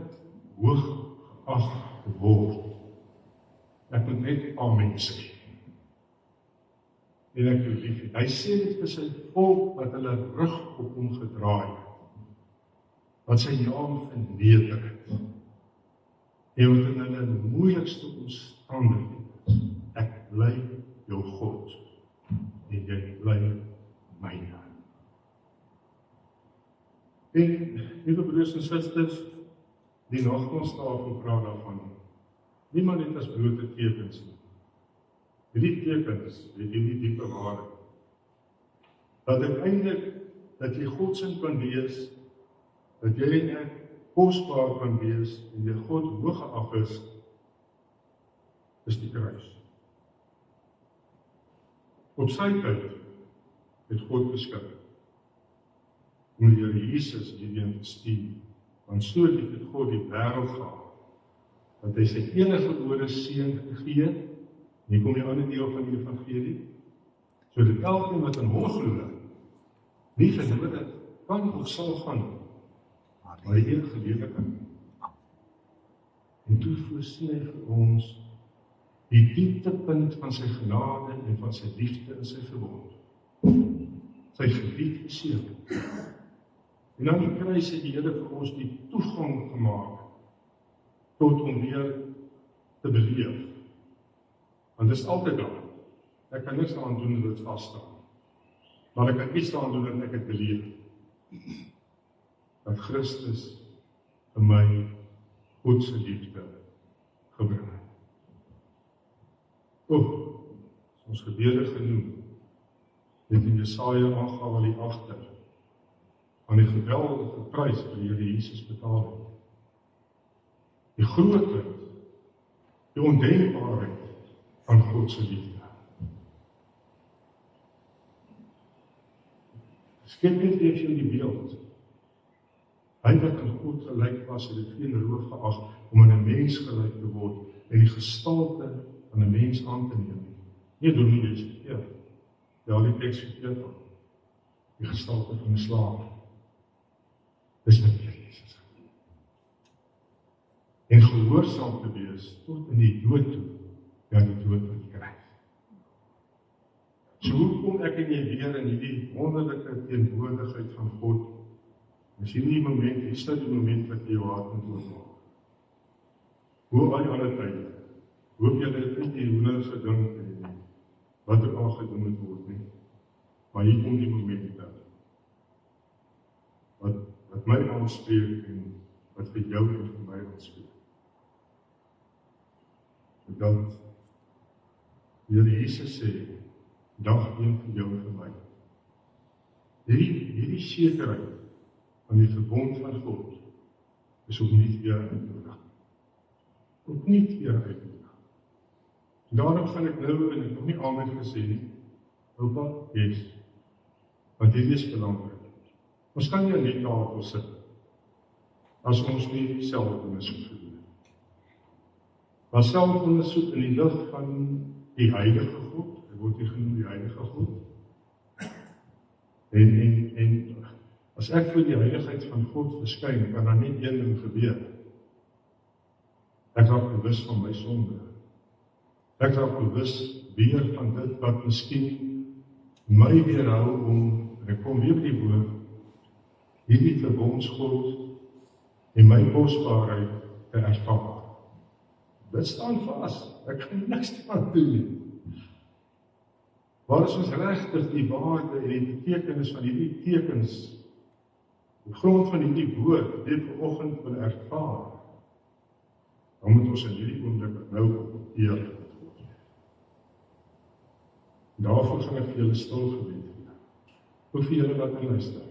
hoog geag te word. Ek moet net amen sê. En ek jou lief het. Hy sê dit vir sy volk wat hulle rug op hom gedraai het. Wat sy naam verneder het. En wat in hulle moeilikste omstandighede is. Ek bly jou God. En jy bly myne. En, liewe broers en susters, die nagmaaltafel praat daarvan. Niemand het as blote tekens nie. Hierdie tekens het hierdie diepe waarheid. Dat uiteindelik, dat jy Godsin kan wees, dat jy en ek kosbaar kan wees, en jy God hoog geag is die kruis. Op sy tyd het God beskik om die Here Jesus hierheen te stuur, want so lief het God die wêreld gehad, dat hy sy enige gebore seun gegee het. Hier kom die ander deel van die evangelie. So dat elkeen wat in hom glo, nie verlore kan of sal gaan, maar die ewige lewe kan. En toe voorsien hy vir ons die dieptepunt van sy genade en van sy liefde in sy verbond. Sy geliefde seun. En aan die kruis het die Here vir ons die toegang gemaak tot om weer te beleef. Want dit is altyd daar. Ek kan niks aan doen dat dit vasstaan. Maar ek kan iets aan doen dat ek het beleef. Dat Christus vir my God se liefde gebring het. Ons gebede genoem. het in Jesaja aangehaal die agter aan die geweldige prys wat die Here Jesus betaal het. Die grootheid, die ondenkbaarheid van God se liefde. Skep net weer vir die beeld. Hy wat aan God gelyk was, het dit geen roof geag om aan 'n mens gelyk te word en die gestalte van 'n mens aan te neem. Nie doen nie dis verkeerd. Ja, die teks verkeerd ook. Die gestalte van 'n slaaf. Dis wat Jesus gedoen. En gehoorsaam te wees tot in die dood toe, ja die dood van die kruis. So hoe kom ek en jy weer in hierdie wonderlike teenwoordigheid van God? As jy nie moment, is dit die moment wat jy jou hart moet oopmaak. Hoe al die ander tyd, hoop jy dit nie die hoender gedink en wat er al gedoen moet word nie. Maar hier kom die moment wat my aanspreek en wat vir jou en vir my aanspreek. Dat die Here Jesus sê, dag een vir jou en vir my. Hierdie sekerheid van die verbond van God is opnuut weer uitnodig. Opnuut weer uitnodig. Daarom gaan ek nou, en ek nog nie altyd gesê nie, oupa, yes, want dit is belangrik. Ons kan nie net daar sit, as ons nie selfondersoek gedoen het. Maar selfondersoek in die lig van die Heilige God, hy word hier genoem die Heilige God, en as ek voor die heiligheid van God verskyn, kan daar net een ding gebeur. Ek raak bewus van my sonde. Ek raak bewus weer van dit wat miskien my weerhou om, en ek kom weer by die woord, hierdie verbondsgod en my kosbaarheid te ervaar. Dit staan vas, ek kan niks aan doen nie. Waar is ons regtig die waarde en die betekenis van hierdie tekens, die grond van hierdie woord, dit vanoggend wil ervaar, dan moet ons in hierdie oomblik nou opteer word. Daarvoor gaan ek vir julle stil gebed gee. Hoe vir julle wat luister.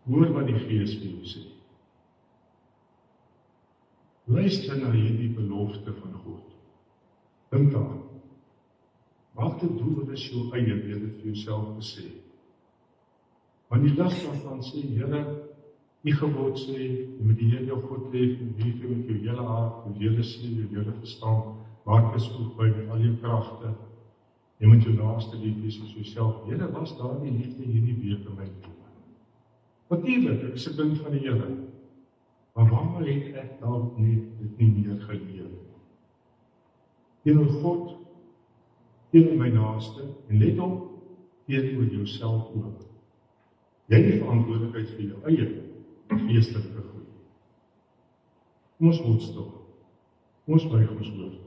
Hoor wat die Gees vir jou sê. Luister na hierdie belofte van God. Dink daaraan. Maak dit doelbewus jou eie, deur dit vir jouself te sê. Want die lig daarvan sê, Here, die gebod sê, jy moet die Here jou God lief, en liefhe met jou hele hart, jou hele siel, jou hele verstand, maak gesoek by met al jou kragte, jy moet jou naaste lief hê soos jouself. Here, was daar die liefde hierdie week in my lewe? Natuurlik, ek is 'n kind van die Here, maar waarom het ek dalk dit nie meer geleef? Teenoor God, teenoor my naaste, en let op, teenoor jouself ook. Jy het verantwoordelikheid vir jou eie geestelike groei. Kom ons word stil. Kom ons buig ons hoofde.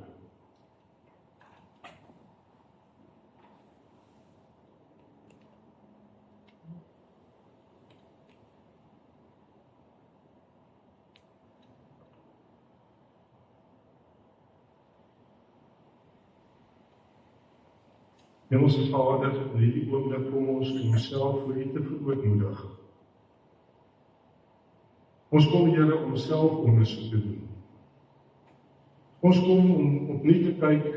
Hemelse Vader, in hierdie oomblik kom ons om onsself voor U te verootmoedig. Ons kom, Here, om selfondersoek te doen. Ons kom om opnuut te kyk,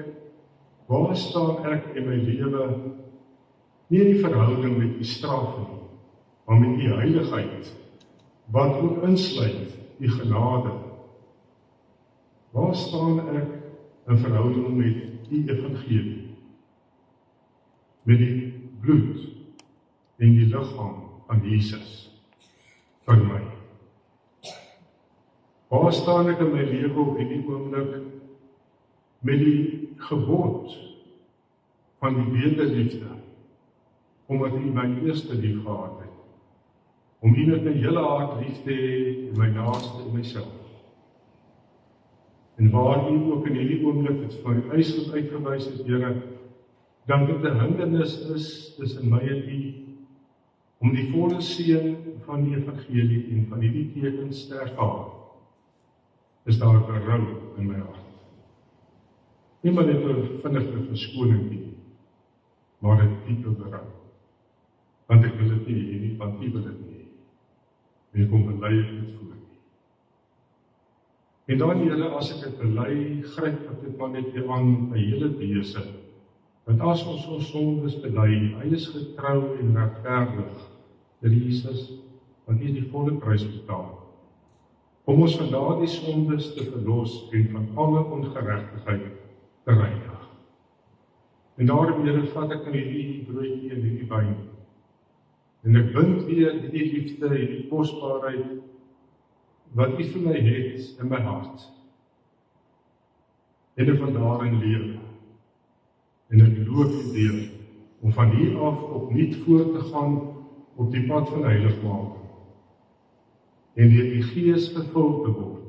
waar staan ek in my lewe, nie in die verhouding met die straf nie, maar met die heiligheid, wat ook insluit die genade. Waar staan ek in verhouding met die evangelie? Met die bloed en die liggaam van Jesus vir my. Waar staan ek in my lewe op hierdie oomblik met die gebod van die wederliefde, omdat U my eerste lief gehad het, om U met my hele hart lief te hê, en my naaste en myself. En waar U ook in hierdie oomblik het vir my eislik uitgewys het, Here, dan dit 'n hindernis is tussen my en U, om die volle seën van die evangelie en van hierdie tekens te ervaar, is daar berou in my hart. Nie maar net 'n vinnige verskoning nie, maar 'n diepe berou. Want ek wil dit nie hê nie, want U wil dit nie hê. En ek kom bely ek dit voor U. En dan Here, as ek dit bely, gryp ek dit maar net weer aan my hele wese. Want as ons sondes bely, hy is getrou en regverdig, Jesus, want hy het die volle prys betaal. Om ons van daardie sondes te verlos en van alle ongeregtigheid te reinig. En daarom, Here, vat ek nou hierdie broodjie en hierdie wyn. En ek bind weer hierdie liefde, hierdie kosbaarheid, wat U vir my het in my hart. En ek van daarin lewe. En ek loop U deur, om van hier af opnuut voort te gaan op die pad van heiligmaking. En deur die Gees vervul te word.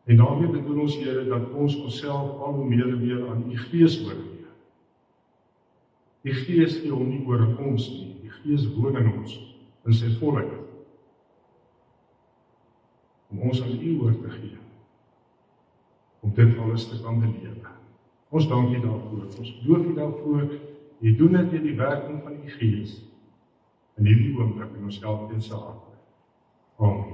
En daarmee bedoel ons, Here, dat ons onsself al hoe meer en meer aan U Gees oorgee. Die Gees gee hom nie oor aan ons nie, die Gees woon in ons, in sy volheid. Om ons aan U oor te gee. Om dit alles te kan belewe. Ons dank U daarvoor, ons loof U daarvoor, U doen dit deur die werking van U Gees, in hierdie oomblik in ons elkeen se hart. Amen.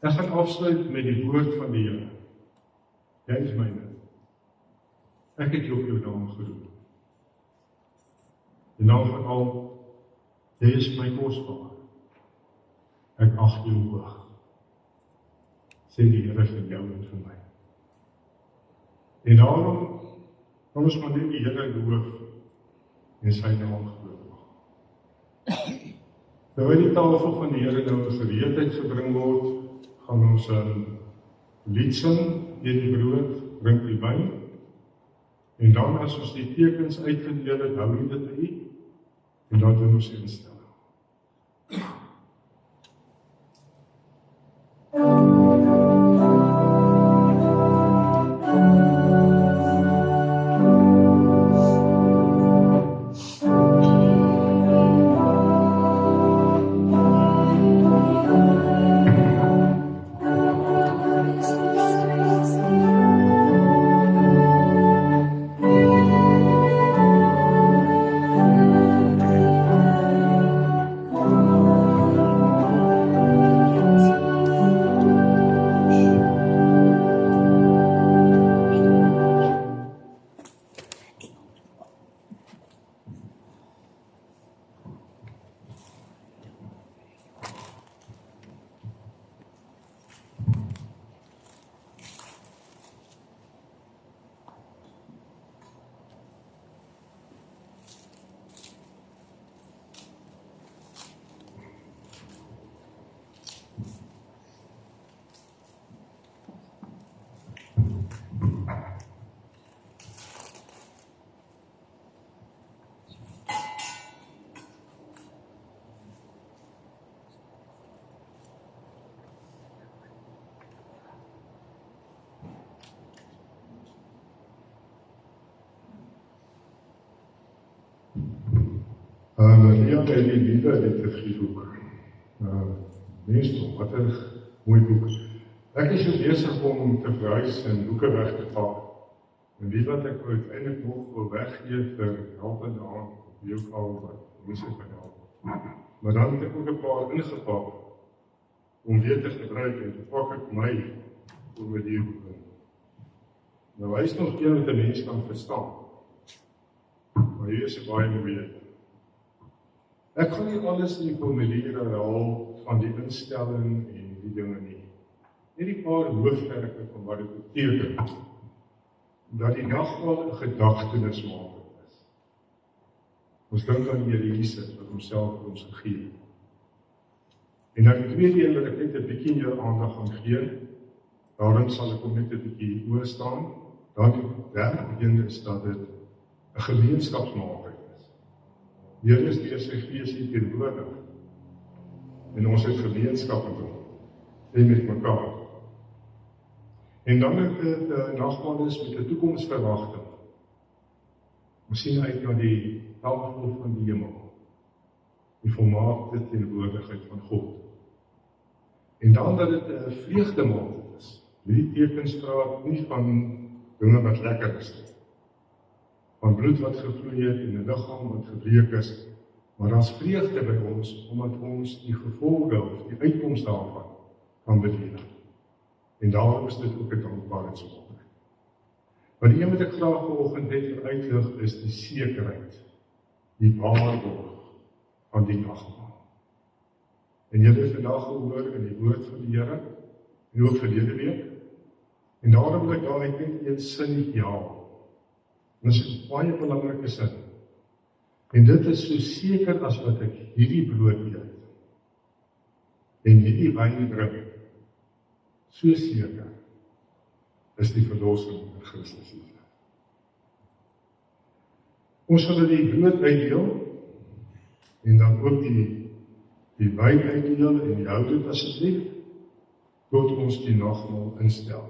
Ek gaan afsluit met die woord van die Here. Jy is myne. Ek het jou op jou naam geroep. Die naam van al, jy is my kosbaar. Ek ag jou hoog. Sê die Here vir jou en vir my. En daarom kan ons maar net die Here loof en sy naam groot maak. Terwyl die tafel van die Here nou in gereedheid gebring word, gaan ons 'n lied sing, eet die brood, drink die wyn, en dan as ons die tekens uitgedeel het, hou jy dit uit, en dan doen ons die instelling. Maria het die liefde liturgieboek. Meestal, wat 'n mooi boek. Ek is so besig om te verhuis en boeke weg te pak. En die wat ek uiteindelik nog wil weggee vir helpende aan op jou kou wat mense kan help. Maar dan het ek ook 'n paar ingepak om weer te gebruik en te pak ek my oor die boek. Nou hy is nog een wat 'n mens kan verstaan. Maar hier is 'n baie moeilike. Ek gaan nie alles in die formuliere herhaal van die instelling en die dinge nie. Net die paar hoofwerke van wat dit beteken. Dat die nagmaal 'n gedagtenismaking is. Ons dink aan die Here Jesus wat homself vir ons gegee het. En dan die tweede een wat ek net 'n bietjie jou aandag gaan gee, daarin sal ek ook net 'n bietjie oor staan. Dan die derde een is dat dit 'n gemeenskapsmaking is. Die Here is deur sy Gees hier teenwoordig. En ons het gemeenskap met hom en met mekaar. En dan het dit nagmaal is met 'n toekomsverwagting. Ons sien uit na die tafel van die hemel. Die volmaakte teenwoordigheid van God. En dan dat dit 'n vreugdemaaltyd is. Hierdie tekens praat nie van dinge wat lekker is. Van bloed wat gevloei het en 'n liggaam wat gebreek is, maar daar's vreugde by ons, omdat ons die gevolge of die uitkoms daarvan kan beleef. En daarom is dit ook 'n dankbaarheidswonder. Maar die een wat ek graag vanoggend net vir uitlig is die sekerheid, die waarborg van die nagmaal. En julle het vandag gehoor in die woord van die Here, en ook verlede week, en daarom wil ek daar net een sin jaag. En dit is 'n baie belangrike sin. En dit is so seker as wat ek hierdie brood eet, en hierdie wyn drink, so seker is die verlossing in Christus Jesus. Ons sal die brood uitdeel, en dan ook die wyn uitdeel, en hou dit asseblief, tot ons die nagmaal instel.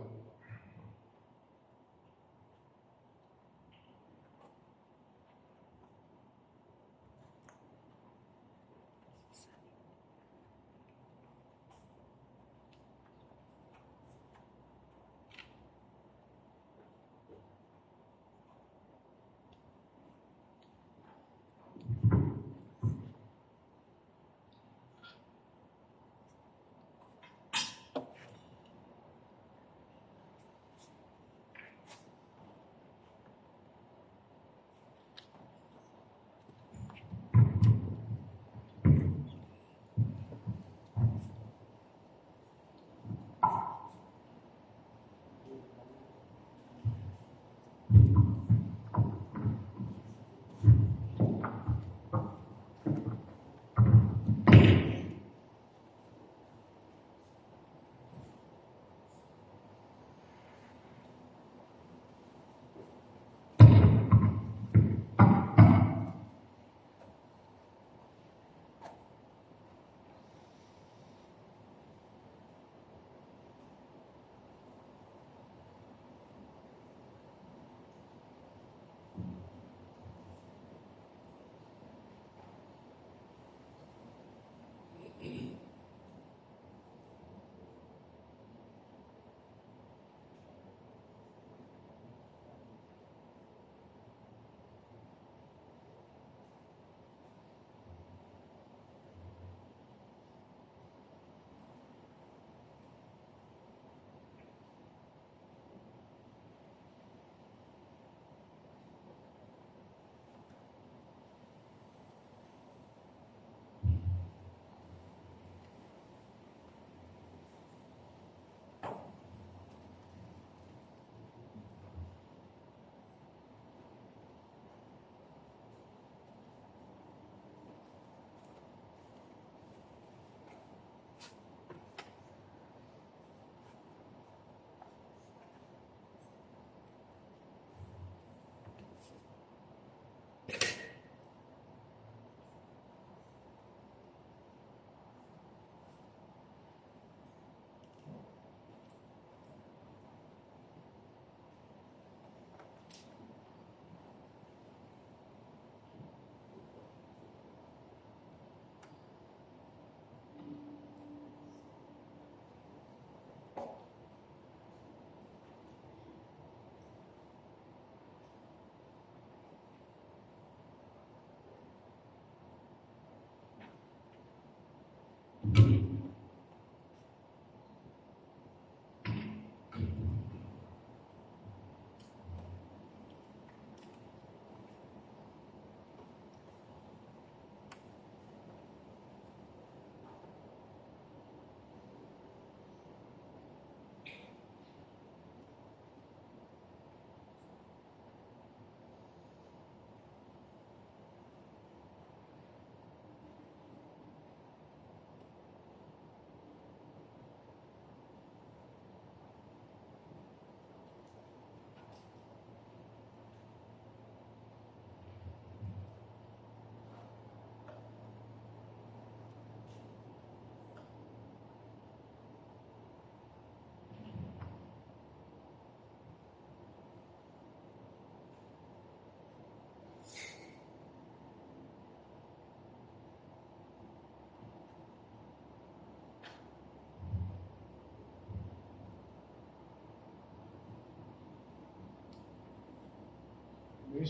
'n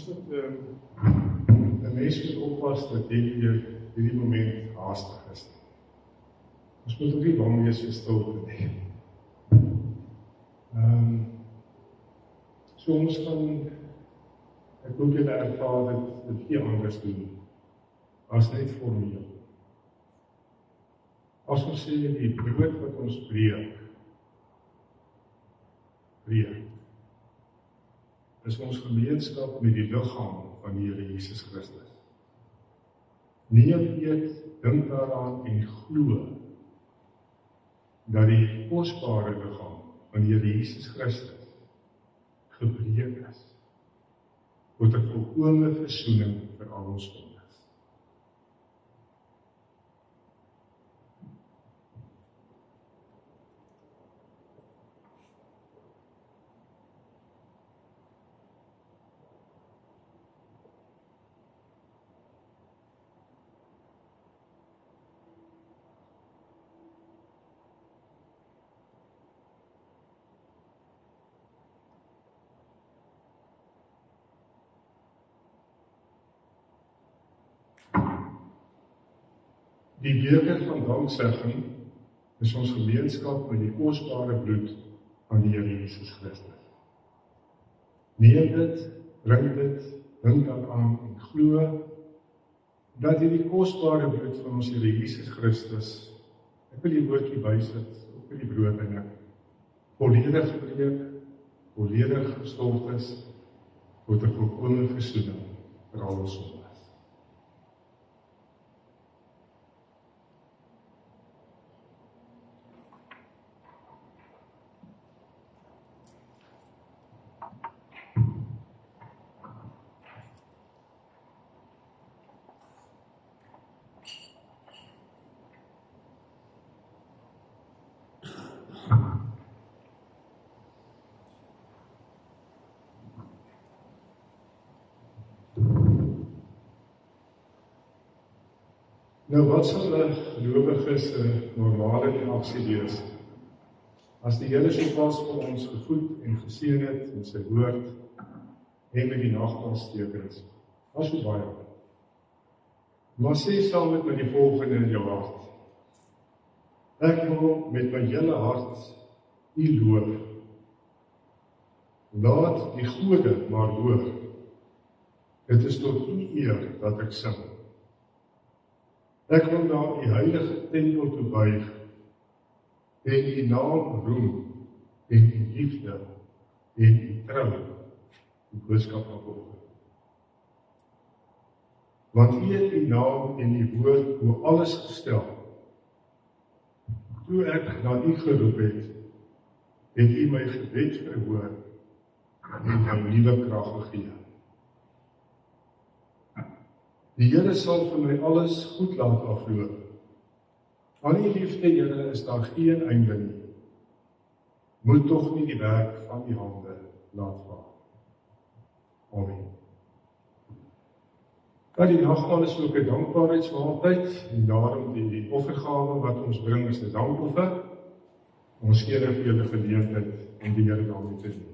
mens moet oppas dat hierdie moment haastig is. Ons moet ook nie bang wees vir stilte nie. So ons kan, ek hoop julle ervaar dit nie anders doen, as net formeel. As ons sê die brood wat ons breek, is ons gemeenskap met die liggaam van die Here Jesus Christus. Neem eet, dink daaraan en glo dat die kosbare liggaam van die Here Jesus Christus gebreek is tot 'n volkome versoening vir al ons sondes. Die beker van danksegging is ons gemeenskap met die kosbare bloed van die Here Jesus Christus. Neem dit, drink dit, dink daaraan en glo dat hierdie kosbare bloed van ons Here Jesus Christus, ek wil die woordjie bysit op die brood en ek volledig gebreek, volledig gestort is tot 'n volkome versoening vir al ons sondes. Nou wat sal 'n gelowige se normale reaksie wees as die Here so pas vir ons gevoed en geseën het met sy woord en met die nagmaalstekens? Was so baie. Maar sê saam met my die volgende in jou hart. Ek wil met my hele hart U loof. Laat die gode maar hoor. Dit is tot U eer dat ek sing. Ek wil na U heilige tempel toe buig en U naam roem en U liefde en U trou, die boodskap van God. Want U het U naam en U woord bo alles gestel. Toe ek na U geroep het U my gebed verhoor en my nuwe krag gegee. Die Here sal vir my alles goed laat afloop. Aan U liefde, Here, is daar geen einde nie. Moet tog nie die werk van U hande laat vaar. Amen. Die nagmaal is ook 'n dankbaarheidsmaaltyd en daarom die offergawe wat ons bring is 'n dankoffer. Ons gee vir julle geleentheid om die Here daarmee te dien.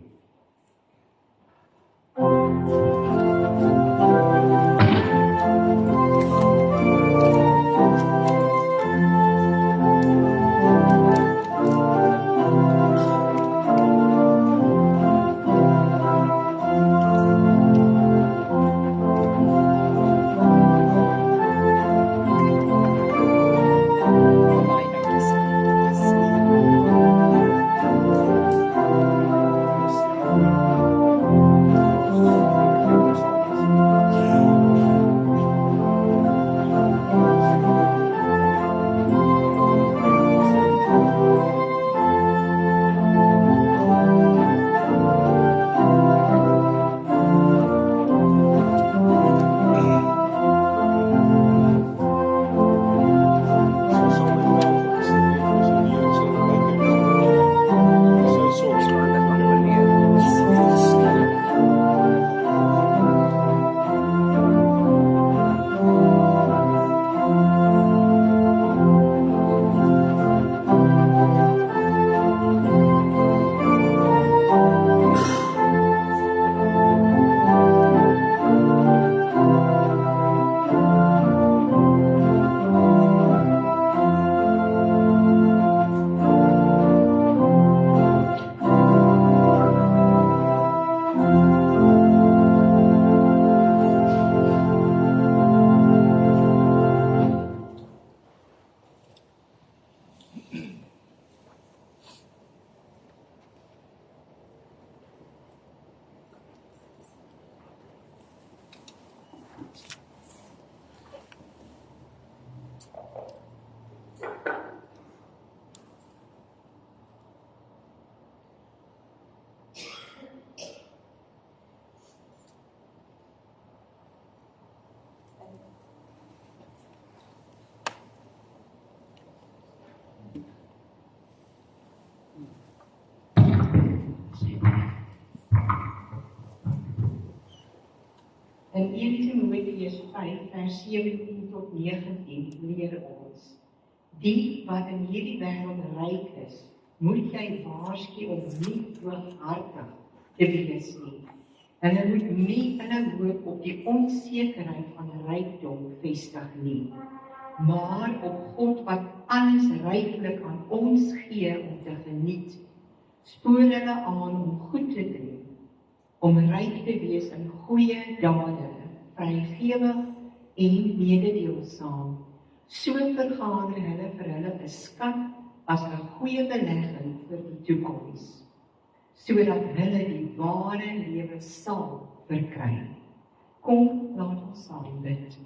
In 1 Timoteus 5 vers 17 tot 19 leer ons: die wat in hierdie wêreld ryk is, moet jy waarsku om nie hooghartig te wees nie. Hulle moet nie hulle hoop op die onsekerheid van rykdom vestig nie, maar op God wat alles ryklik aan ons gee om te geniet. Spoor hulle aan om goed te doen, om ryk te wees in goeie dade, vrygewig en mededeelsaam. So vergader hulle vir hulle 'n skat as 'n goeie belegging vir die toekoms, sodat hulle die ware lewe sal verkry. Kom, laat ons saam bid.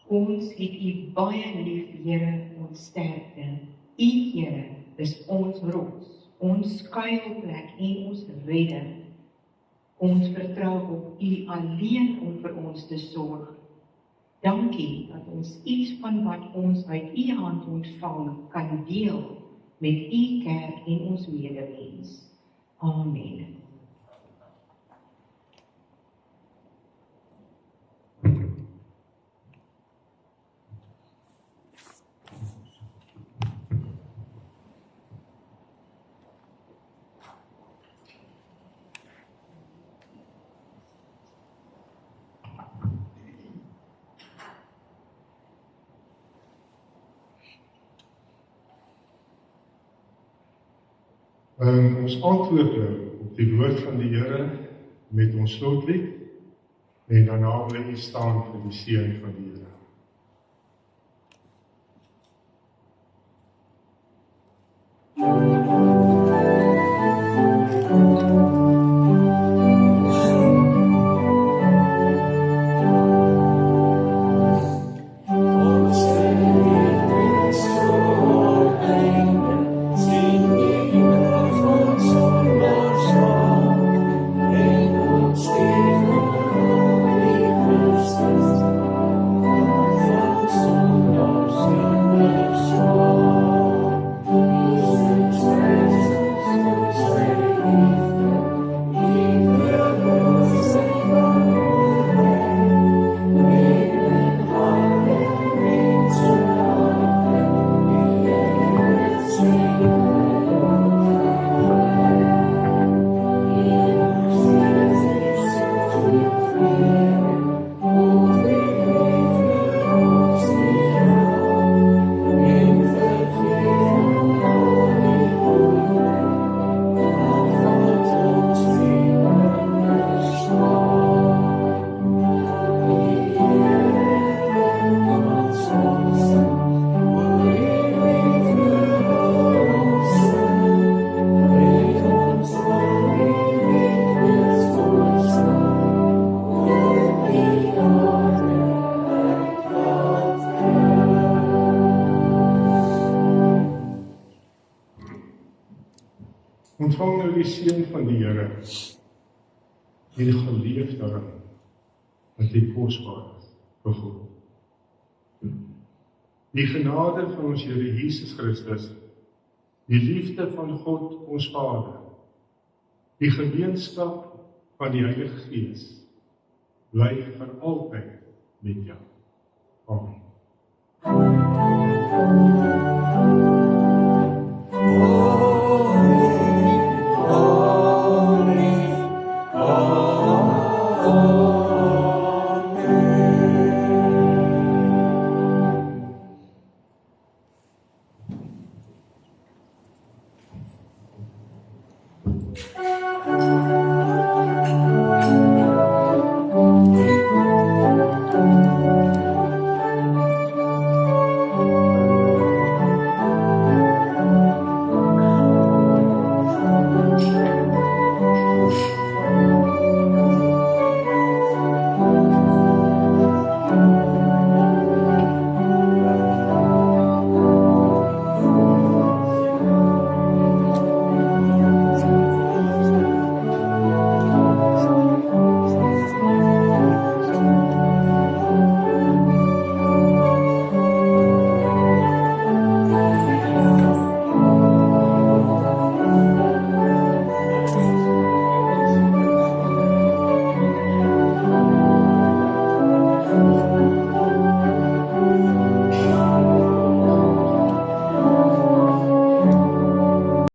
Ons het U baie lief, Here, ons sterkte. U, Here, is ons rots, ons skuilplek en ons redding. Ons vertrou op U alleen om vir ons te sorg. Dankie dat ons iets van wat ons uit U hand ontvang kan deel met U kerk en ons medemens. Amen. Ons antwoord op die woord van die Here met ons slotlied en daarna wil ek staan vir die seën van die Here. Ontvang nou die seën van die Here en geleef daarin dat jy kosbaar is vir God. Die genade van ons Here Jesus Christus, die liefde van God ons Vader, die gemeenskap van die Heilige Gees, bly vir altyd met jou. Amen. Amen.